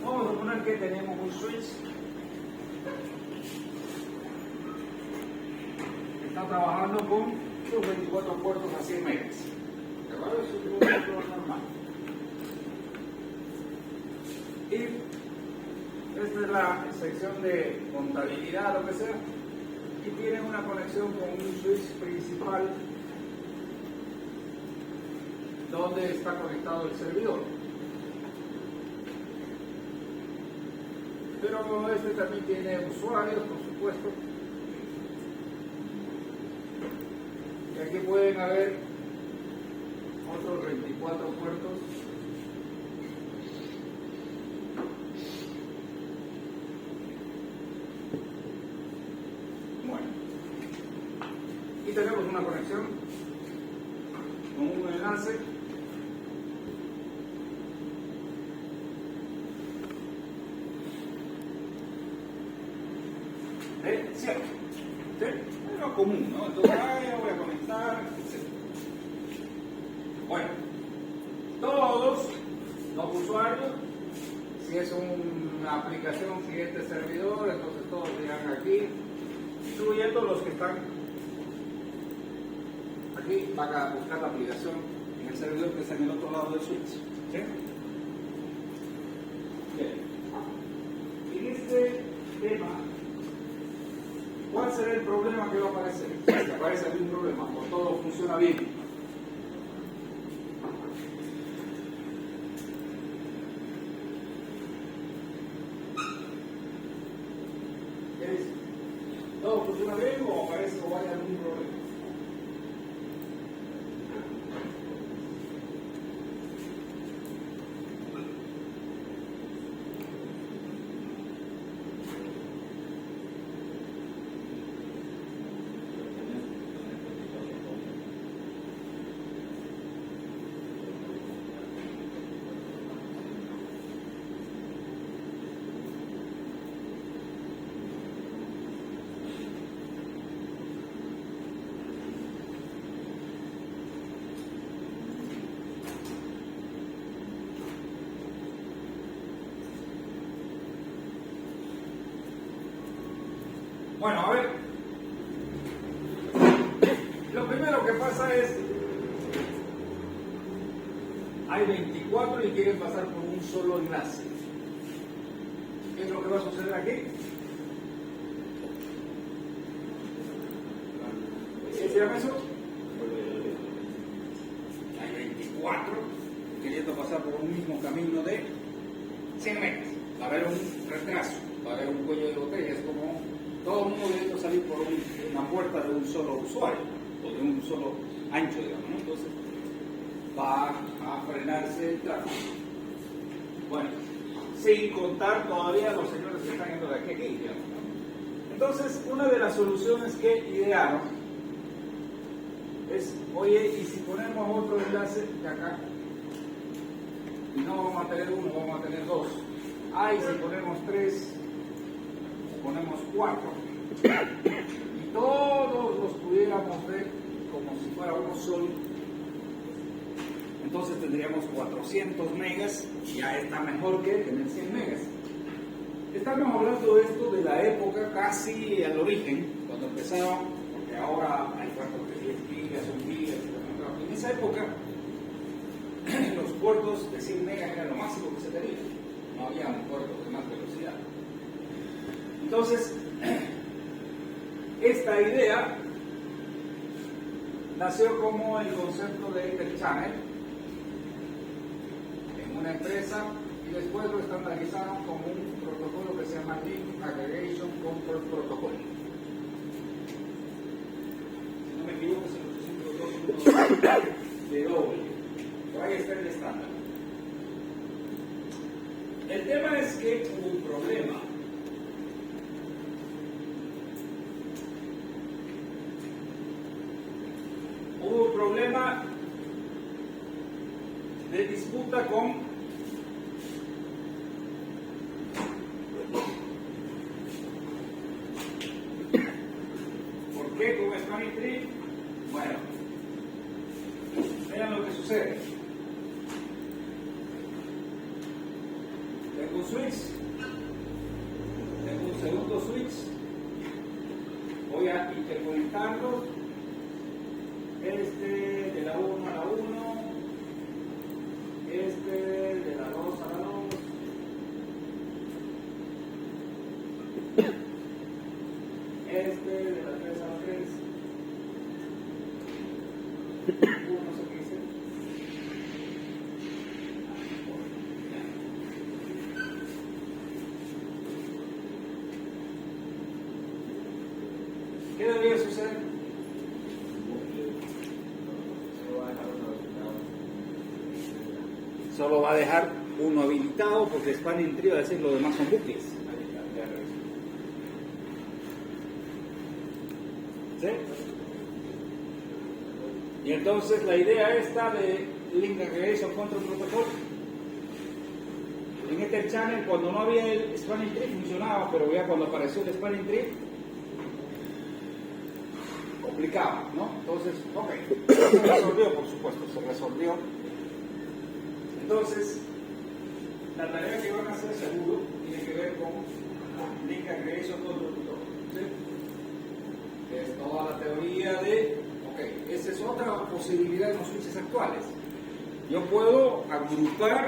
Vamos a suponer que tenemos un switch que está trabajando con sus 24 puertos a 100 megas. ¿De acuerdo? Eso es un puerto normal. Y esta es la sección de contabilidad, lo que sea, y tiene una conexión con un switch principal donde está conectado el servidor. Pero este también tiene usuarios, por supuesto. Y aquí pueden haber otros 24 puertos. Bueno. Y tenemos una conexión con un enlace. ¿Cierto? ¿Sí? Es lo común, ¿no? Entonces, yo voy a conectar, etc. Bueno, todos los usuarios, si es una aplicación siguiente servidor, entonces todos llegan aquí, incluyendo los que están aquí, van a buscar la aplicación en el servidor que está en el otro lado del switch. ¿Sí? Bien. En este tema, ¿cuál será el problema que va a aparecer? Si aparece algún problema o todo funciona bien. ¿Qué dice? ¿Todo funciona bien o aparece o hay algún problema? Bueno, a ver, lo primero que pasa es, hay 24 y quieren pasar por un solo enlace. ¿Qué es lo que va a suceder aquí? ¿Sí se llama eso? Hay 24 queriendo pasar por un mismo camino de 100 metros. Va a haber un retraso, va a haber un cuello de botella, es como todo el mundo debe salir por una puerta de un solo usuario, o de un solo ancho, digamos, ¿no? Entonces va a frenarse el tráfico. Bueno, sin contar todavía los señores que están yendo de aquí a aquí, digamos, ¿no? Entonces, una de las soluciones que idearon es, oye, ¿y si ponemos otro enlace de acá? Y no vamos a tener uno, vamos a tener dos. Ah, y si ponemos tres, ponemos cuatro. Y todos los pudiéramos ver como si fuera uno solo. Entonces tendríamos 400 megas, ya está mejor que tener 100 megas. Estamos hablando de esto de la época casi al origen, cuando empezaron, porque ahora hay puertos de 10 gigas, 1 giga, etc. En esa época, los puertos de 100 megas era lo máximo que se tenía. No había un puerto de más velocidad. Entonces, esta idea nació como el concepto de Interchannel en una empresa y después lo estandarizaron como un protocolo que se llama Link Aggregation Control Protocol. Si no me equivoco, es el 802.1 por ahí está el estándar. El tema es que hubo un problema. Hubo un problema de disputa con ¿por qué con Spanish Tree? Bueno, vean lo que sucede. Tengo un switch, tengo un segundo switch, voy a interconectarlo, este de la 1 a la 1, este de la 2 a la 2, este de la 3 a la 3, no sé qué dice. ¿Qué debería suceder? Solo va a dejar uno habilitado porque Spanning Tree va a decir lo demás son bucles. ¿Sí? Y entonces la idea esta de Link Aggregation Control Protocol, en este channel cuando no había el Spanning Tree funcionaba, pero ya cuando apareció el Spanning Tree complicado, ¿no? Entonces, ok, se resolvió, por supuesto, se resolvió. Entonces, la tarea que van a hacer seguro tiene que ver con Link Aggregation Control Protocol, ¿sí? Es toda la teoría de, ok, esa es otra posibilidad en los switches actuales. Yo puedo agrupar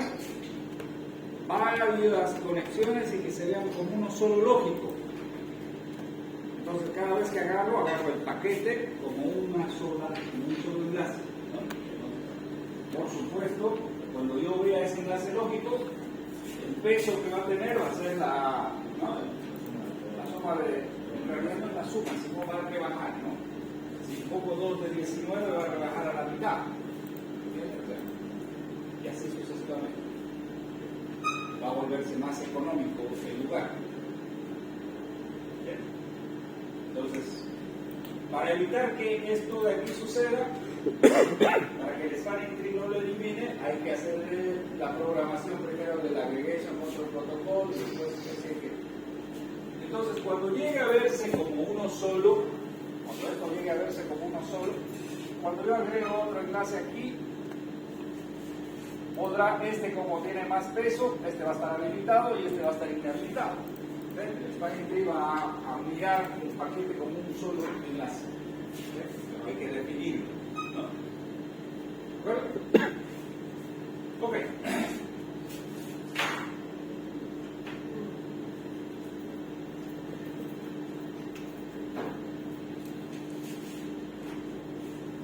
varias conexiones y que se vean como uno solo lógico. Entonces, cada vez que agarro el paquete como un solo enlace, ¿no? Por supuesto, cuando yo voy a ese enlace lógico, el peso que va a tener va a ser la suma de, en realidad no es la suma, sino va a rebajar, ¿no? Si pongo 2 de 19 va a rebajar a la mitad, ¿entiendes? Y así sucesivamente. Va a volverse más económico el lugar. Bien. Entonces, para evitar que esto de aquí suceda, para que el Spanning Tree no lo elimine, hay que hacer la programación primero del Aggregation Control Protocol y después entonces cuando llegue a verse como uno solo, cuando yo agrego otro enlace aquí, podrá como tiene más peso, este va a estar habilitado y este va a estar inhabilitado. ¿Ven? El Spanning Tree va a mirar el paquete como un solo enlace. ¿Ven? Pero hay que definirlo, ¿no? ¿De acuerdo? Ok.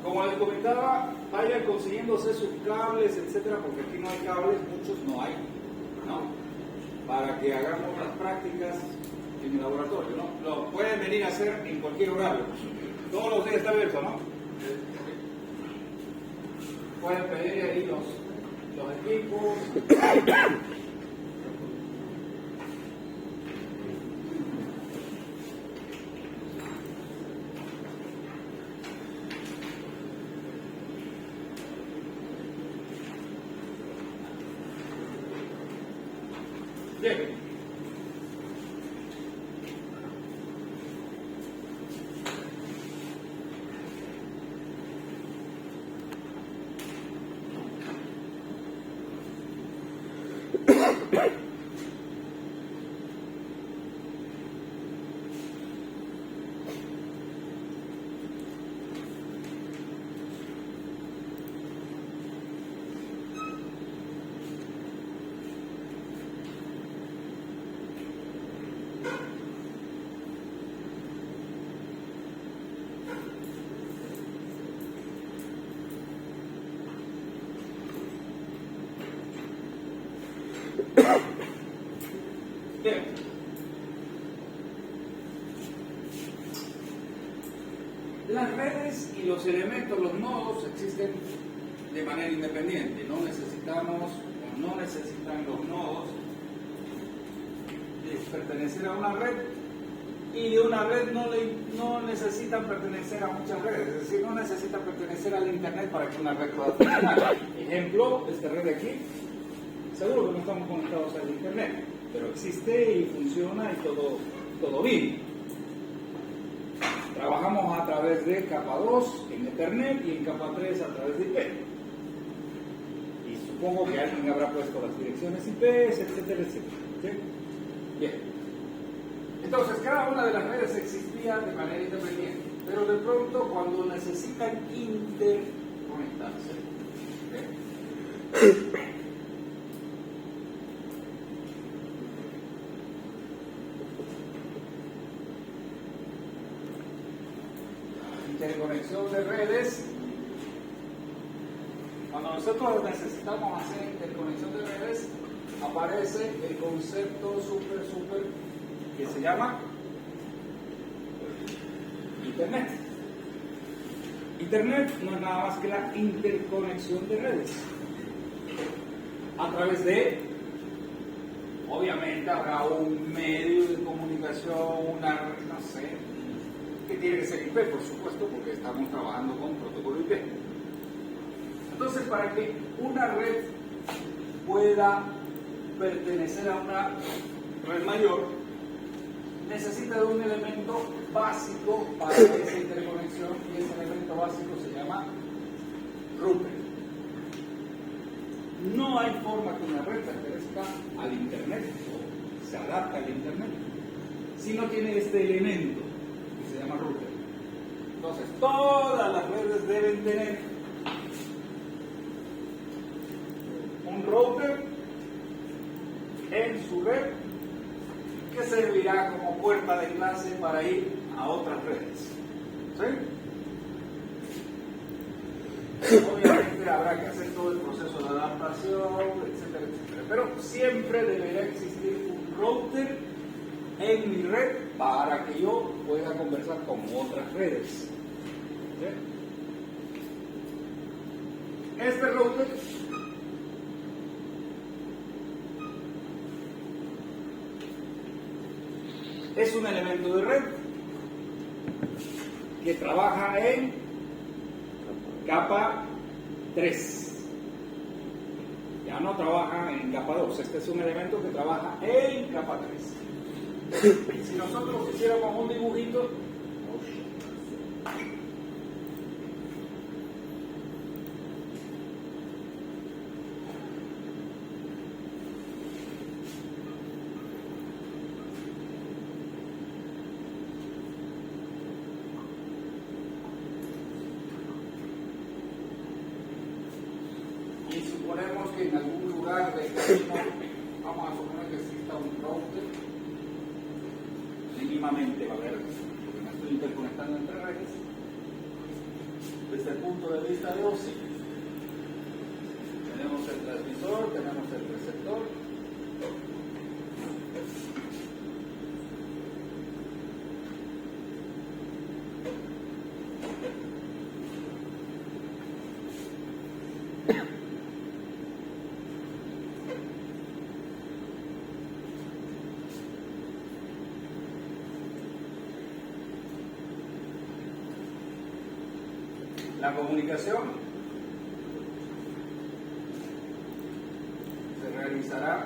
Como les comentaba, vayan consiguiéndose sus cables, etcétera, porque aquí no hay cables, muchos no hay, ¿no? Para que hagamos las prácticas en el laboratorio, ¿no? Lo pueden venir a hacer en cualquier horario. Todos los días está abierto, ¿no? Pueden pedir ahí los equipos. Bien. Bien. Las redes y los elementos, los nodos, existen de manera independiente. No necesitamos o no necesitan los nodos pertenecer a una red, y de una red no necesitan pertenecer a muchas redes, es decir, no necesitan pertenecer al internet para que una red pueda funcionar. Ejemplo, esta red de aquí, seguro que no estamos conectados al internet, pero existe y funciona y todo bien. Trabajamos a través de capa 2 en Ethernet y en capa 3 a través de IP. Y supongo que alguien habrá puesto las direcciones IP, etcétera, etcétera. ¿Sí? Bien. Entonces, cada una de las redes existía de manera independiente, pero de pronto cuando necesitan interconectarse, ¿sí? Interconexión de redes. Cuando nosotros necesitamos hacer interconexión de redes, aparece el concepto súper que se llama Internet. Internet no es nada más que la interconexión de redes a través de, obviamente habrá un medio de comunicación, no sé, que tiene que ser IP, por supuesto, porque estamos trabajando con protocolo IP. Entonces, para que una red pueda pertenecer a una red mayor, necesita de un elemento básico para esa interconexión, y ese elemento básico se llama router. No hay forma que una red pertenezca al internet o se adapte al internet si no tiene este elemento que se llama router. Entonces, todas las redes deben tener un router en su red que servirá como puerta de enlace para ir a otras redes. ¿Sí? Obviamente habrá que hacer todo el proceso de adaptación, etcétera, etcétera. Pero siempre deberá existir un router en mi red para que yo pueda conversar con otras redes. ¿Sí? Este router es un elemento de red que trabaja en capa 3. Ya no trabaja en capa 2. Este es un elemento que trabaja en capa 3. Si nosotros hiciéramos un dibujito, suponemos que en algún lugar del camino, vamos a suponer que exista un router, mínimamente va a haber, porque me estoy interconectando entre redes, desde el punto de vista de OSI. Tenemos el transmisor, tenemos el receptor. La comunicación se realizará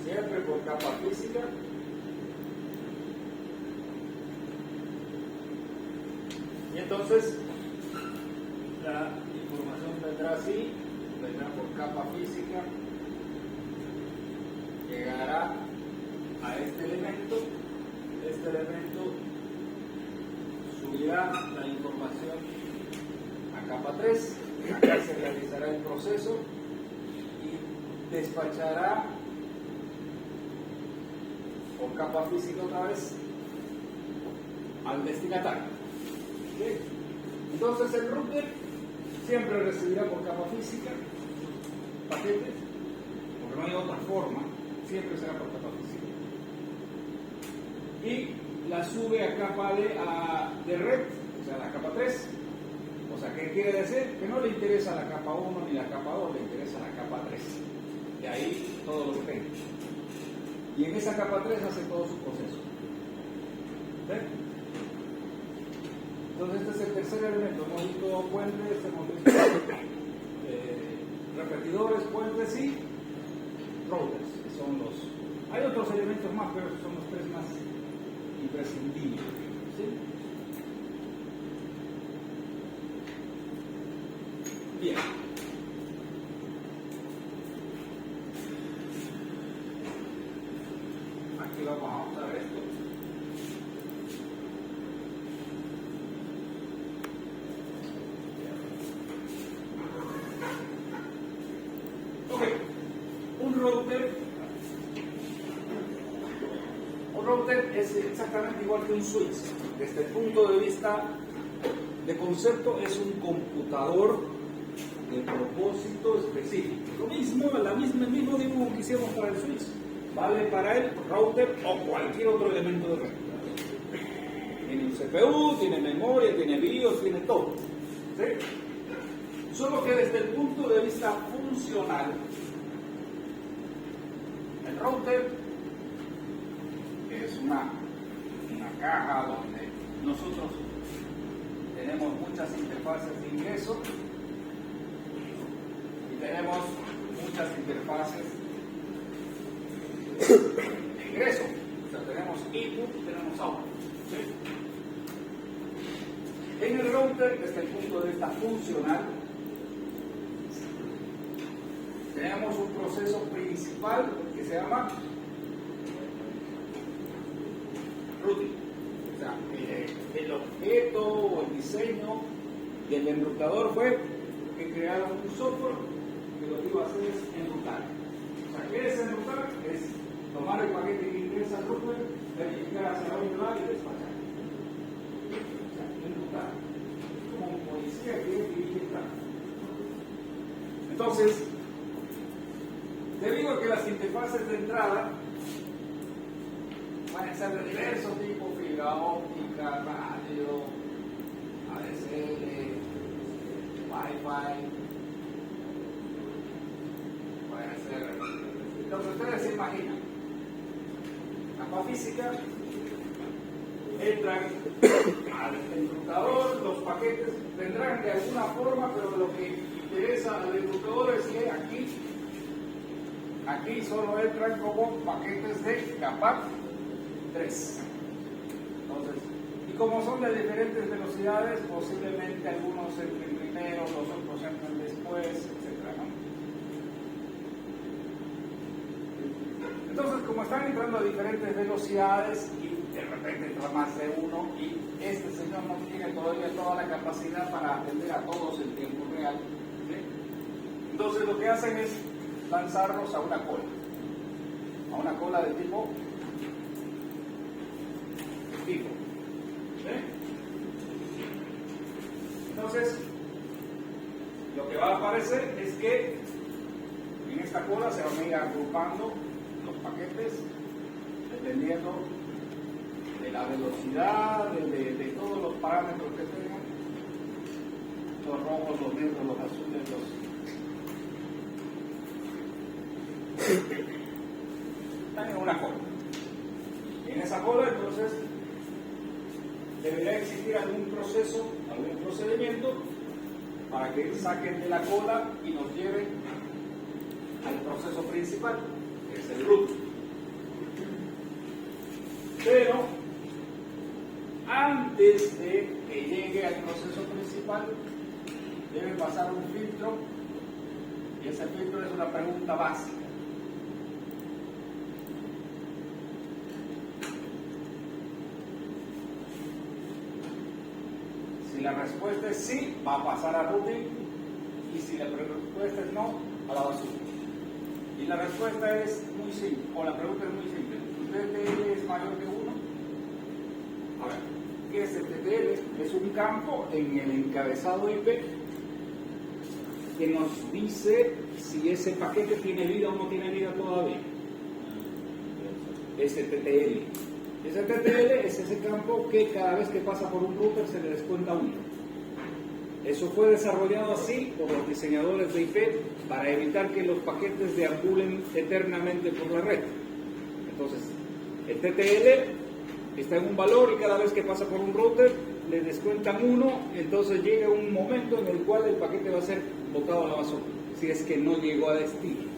siempre por capa física y entonces la información vendrá así, vendrá por capa física, llegará a este elemento subirá la información a capa 3, acá se realizará el proceso y despachará por capa física otra vez al destinatario. ¿Sí? Entonces el router siempre recibirá por capa física paquetes, porque no hay otra forma, siempre será por capa física. Y la sube a capa de red, o sea, la capa 3. O sea, ¿qué quiere decir? Que no le interesa la capa 1 ni la capa 2, le interesa la capa 3. De ahí todo lo que tenga. Y en esa capa 3 hace todo su proceso. ¿Sí? Entonces este es el tercer elemento. Hemos visto puentes, hemos visto repetidores, puentes y routers, que son los... Hay otros elementos más, pero esos son los tres más imprescindibles. ¿Sí? Bien. Aquí vamos a mostrar esto. Ok. Un router es exactamente igual que un switch. Desde el punto de vista de concepto, es un computador de propósito específico. Lo mismo, el mismo dibujo que hicimos para el switch, vale para el router o cualquier otro elemento de red. Tiene un CPU, tiene memoria, tiene BIOS, tiene todo. ¿Sí? Solo que desde el punto de vista funcional, el router es una caja donde nosotros tenemos muchas interfaces de ingreso y tenemos muchas interfaces de ingreso. O sea, tenemos input y tenemos output. ¿Sí? En el router, desde el punto de vista funcional, tenemos un proceso principal que se llama routing. O sea, el objeto o el diseño del enrutador fue que crearon un software que lo que iba a hacer es enrutar. O sea, ¿qué es enrutar? Es tomar el paquete que ingresa al router, verificar hacia dónde va y despachar. O sea, enrutar. Es como un policía que dirige el tráfico. Entonces, debido a que las interfaces de entrada pueden ser de diversos tipos, fibra óptica, radio, ADSL, Wi-Fi, pueden ser lo que ustedes se imaginan. Capa física, entran al enrutador, los paquetes vendrán de alguna forma, pero lo que interesa al enrutador es que aquí solo entran como paquetes de capa 3. Entonces, y como son de diferentes velocidades, posiblemente algunos entren primero, los otros entran después, etc. ¿no? Entonces, como están entrando a diferentes velocidades y de repente entra más de uno y este señor no tiene todavía toda la capacidad para atender a todos en tiempo real, ¿sí? Entonces lo que hacen es lanzarlos a una cola de tipo ¿sí? Entonces lo que va a aparecer es que en esta cola se van a ir agrupando los paquetes dependiendo de la velocidad, de todos los parámetros que tengan, los rojos, los negros, los azules, están en una cola. En esa cola entonces debería existir algún proceso, algún procedimiento para que saquen de la cola y nos lleven al proceso principal, que es el root. Pero antes de que llegue al proceso principal, debe pasar un filtro, y ese filtro es una pregunta básica. Si la respuesta es sí, va a pasar a routing, y si la respuesta es no, a la basura. Y la respuesta es muy simple, o la pregunta es muy simple. ¿TTL es mayor que 1? A ver, ¿qué es el TTL? Es un campo en el encabezado IP que nos dice si ese paquete tiene vida o no tiene vida todavía. Ese TTL. Ese TTL es ese campo que cada vez que pasa por un router se le descuenta 1. Eso fue desarrollado así por los diseñadores de IP para evitar que los paquetes deambulen eternamente por la red. Entonces, el TTL está en un valor y cada vez que pasa por un router le descuentan 1, entonces llega un momento en el cual el paquete va a ser botado a la basura, si es que no llegó a destino.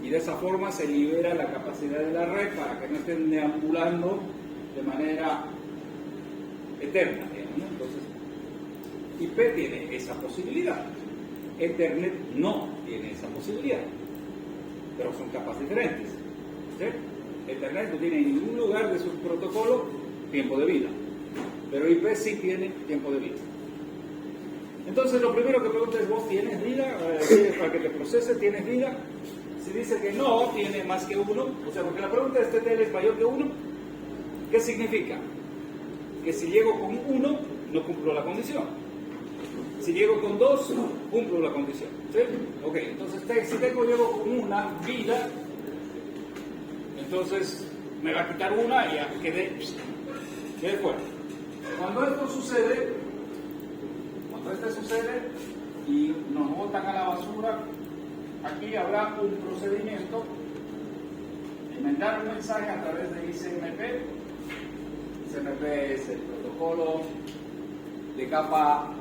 Y de esa forma se libera la capacidad de la red para que no estén deambulando de manera eterna, digamos, ¿no? Entonces, IP tiene esa posibilidad. Ethernet no tiene esa posibilidad, pero son capas diferentes. ¿Sí? Ethernet no tiene en ningún lugar de su protocolo tiempo de vida, pero IP sí tiene tiempo de vida. Entonces lo primero que pregunta es, ¿vos tienes vida? Para que te procese, ¿tienes vida? Si dice que no, tiene más que 1, o sea, porque la pregunta es, ¿TTL es mayor que 1? ¿Qué significa? Que si llego con 1, no cumplo la condición. Si llego con 2, cumplo la condición. ¿Sí? Ok, entonces si llego con una vida, entonces me va a quitar una y ya quedé fuera. Cuando esto sucede y nos botan a la basura, aquí habrá un procedimiento de mandar un mensaje a través de ICMP. ICMP es el protocolo de capa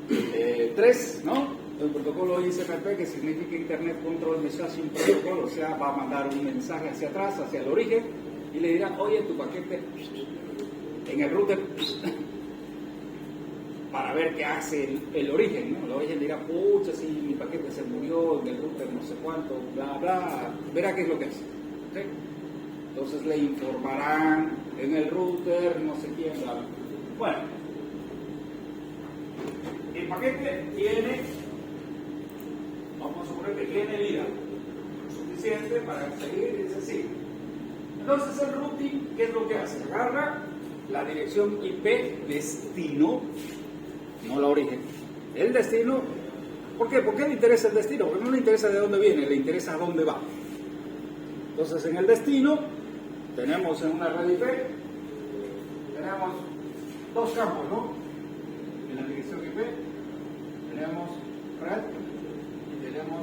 3, ¿no? El protocolo ICMP, que significa Internet Control Messaging Protocol, o sea, va a mandar un mensaje hacia atrás, hacia el origen, y le dirá, oye, tu paquete en el router, para ver qué hace el origen, ¿no? El origen dirá, pucha, si mi paquete se murió en el router no sé cuánto, bla, bla, verá qué es lo que hace. ¿Sí? Entonces le informarán en el router, no sé quién, bla, bla. Bueno, el paquete tiene, vamos a suponer que tiene vida suficiente para seguir y dice sí. Entonces el routing, ¿qué es lo que hace? Agarra la dirección IP destino, no la origen. El destino, ¿por qué? ¿Por qué le interesa el destino? Porque no le interesa de dónde viene, le interesa a dónde va. Entonces en el destino tenemos en una red IP, tenemos dos campos, ¿no? En la dirección IP tenemos red y tenemos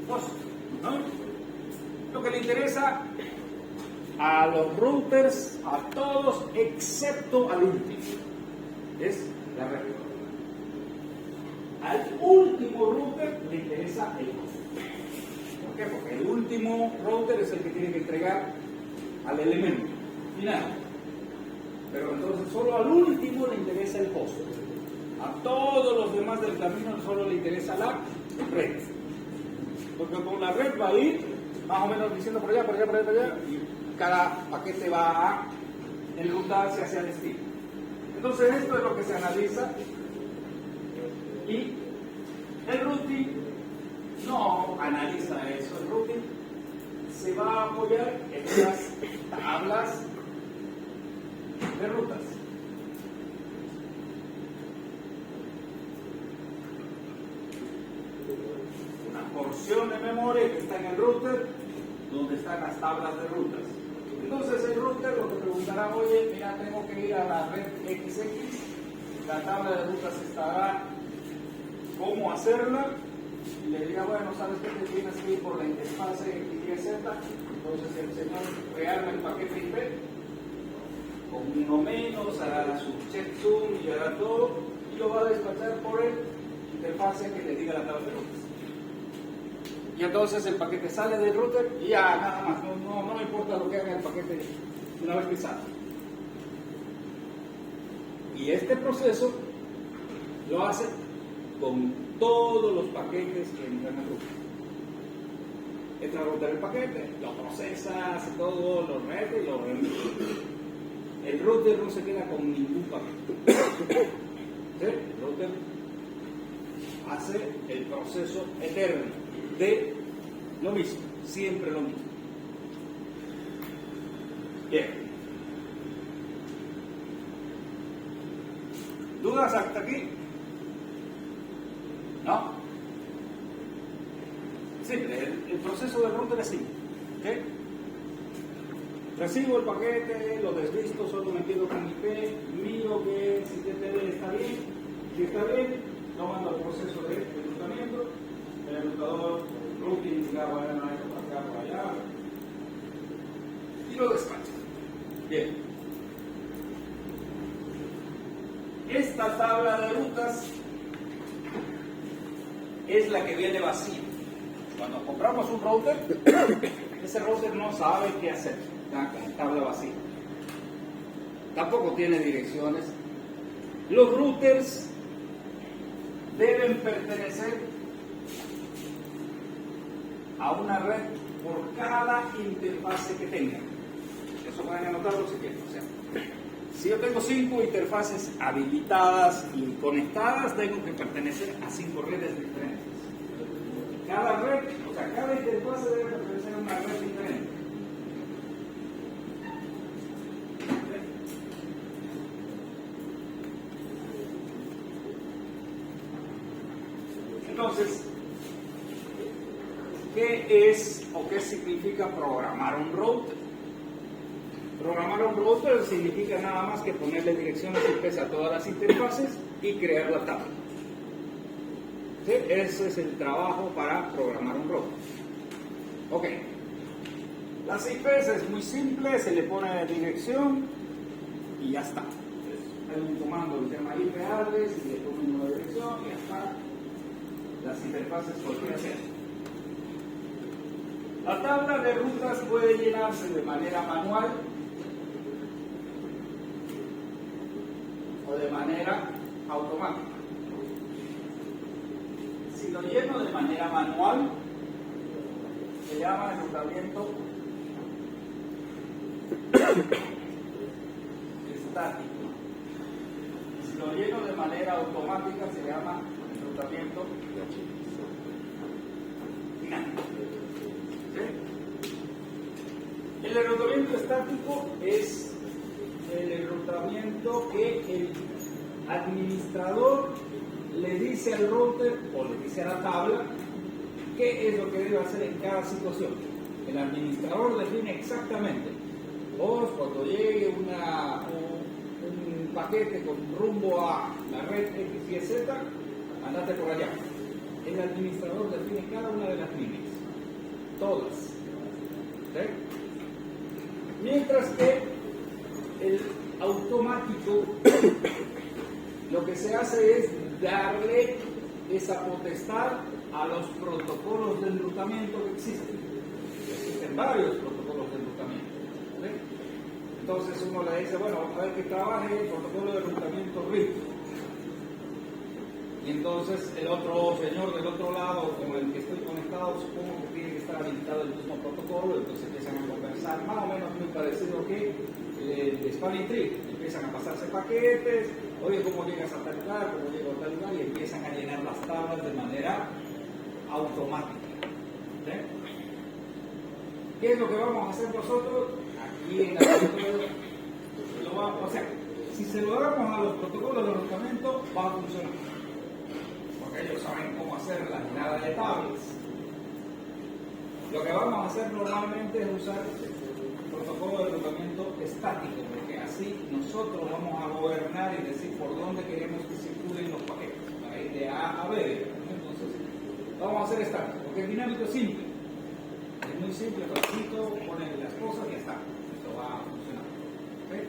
host, ¿no? Lo que le interesa a los routers, a todos, excepto al último, es la red. Al último router le interesa el host. ¿Por qué? Porque el último router es el que tiene que entregar al elemento final. Pero entonces solo al último le interesa el host. A todos los demás del camino solo le interesa la red. Porque con la red va a ir más o menos diciendo por allá, por allá, por allá, por allá, y cada paquete va a enrutarse hacia el destino. Entonces esto es lo que se analiza, y el routing no analiza eso. El routing se va a apoyar en las tablas de rutas. Porción de memoria que está en el router, donde están las tablas de rutas. Entonces el router lo que preguntará, oye, mira, tengo que ir a la red XX, la tabla de rutas estará, ¿cómo hacerla? Y le dirá, bueno, ¿sabes qué? Te tienes que ir por la interfase XYZ. Entonces el señor rearma el paquete IP con no menos, hará su checksum y hará todo, y lo va a despachar por el interfase que le diga la tabla de rutas. Y entonces el paquete sale del router y ya nada más, no me importa lo que haga el paquete una vez que sale. Y este proceso lo hace con todos los paquetes que entran al router. Entra al router el paquete, lo procesa, hace todo, lo mete y lo reenvía. El router no se queda con ningún paquete. ¿Sí? El router hace el proceso eterno de lo mismo, siempre lo mismo. Bien. ¿Dudas hasta aquí? ¿No? Simple, el proceso del router es simple. ¿Okay? Recibo el paquete, lo deslisto, solo me quedo con IP, miro que si TTL está bien, si está bien, lo mando al proceso de enrutamiento, el enrutador, routing, ya va a ir para acá, para allá, y lo despacha. Bien. Esta tabla de rutas es la que viene vacía. Cuando compramos un router, ese router no sabe qué hacer, está con tabla vacía. Tampoco tiene direcciones. Los routers deben pertenecer a una red por cada interfase que tengan. Eso pueden anotarlo si quieren. O sea, si yo tengo 5 interfaces habilitadas y conectadas, tengo que pertenecer a 5 redes diferentes. Cada red, o sea, cada interfase debe pertenecer a una red diferente. Entonces, ¿qué es o qué significa programar un router? Programar un router significa nada más que ponerle direcciones IP a todas las interfaces y crear la tabla. ¿Sí? Ese es el trabajo para programar un router. Ok. Las IPs es muy simple, se le pone dirección y ya está. Hay un comando que se llama IP address y le pone una dirección y ya está. Las interfaces cualquiera sea. La tabla de rutas puede llenarse de manera manual o de manera automática. Si lo lleno de manera manual, se llama enrutamiento estático. Si lo lleno de manera automática, se llama enrutamiento dinámico. ¿Sí? El enrutamiento estático es el enrutamiento que el administrador le dice al router o le dice a la tabla qué es lo que debe hacer en cada situación. El administrador define exactamente: vos cuando llegue un paquete con rumbo a la red X, Y, Z, andate por allá. El administrador define cada una de las líneas, todas. ¿Sí? Mientras que el automático lo que se hace es darle esa potestad a los protocolos de enrutamiento que existen. Existen varios protocolos de enrutamiento. ¿Sí? Entonces uno le dice, bueno, vamos a ver que trabaje el protocolo de enrutamiento RIP. Y entonces el otro señor del otro lado con el que estoy conectado, supongo que tiene que estar habilitado el mismo protocolo, entonces empiezan a conversar más o menos muy parecido que el Spanning Tree. Empiezan a pasarse paquetes, oye, ¿cómo llegas a tal lugar? ¿Cómo llego a tal lugar? Y empiezan a llenar las tablas de manera automática. ¿Sí? ¿Qué es lo que vamos a hacer nosotros? Aquí en la o sea, si se lo damos a los protocolos de enrutamiento, va a funcionar. Porque ellos saben cómo hacer la llenada de tablas. Lo que vamos a hacer normalmente es usar protocolo de enrutamiento estático, porque así nosotros vamos a gobernar y decir por dónde queremos que circulen los paquetes, para ir de A a B. Entonces, vamos a hacer estático, porque el dinámico es simple. Es muy simple, facilito, ponen las cosas y ya está. Esto va a funcionar. ¿Okay?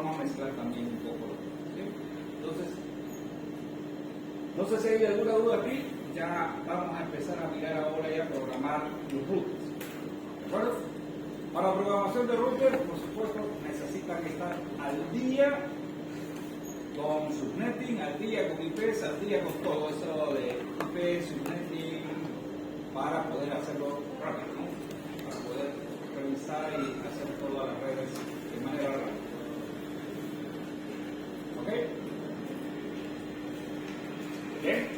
vamos a mezclar también un poco. ¿Sí? Entonces, no sé si hay alguna duda aquí, ya vamos a empezar a mirar ahora y a programar los routers. ¿De acuerdo? Para la programación de routers, por supuesto, necesitan estar al día con subnetting, al día con IPs, al día con todo eso de IP, subnetting, para poder hacerlo rápido, ¿no? Para poder revisar y hacer todas las redes de manera rápida. ¿Ok? Bien.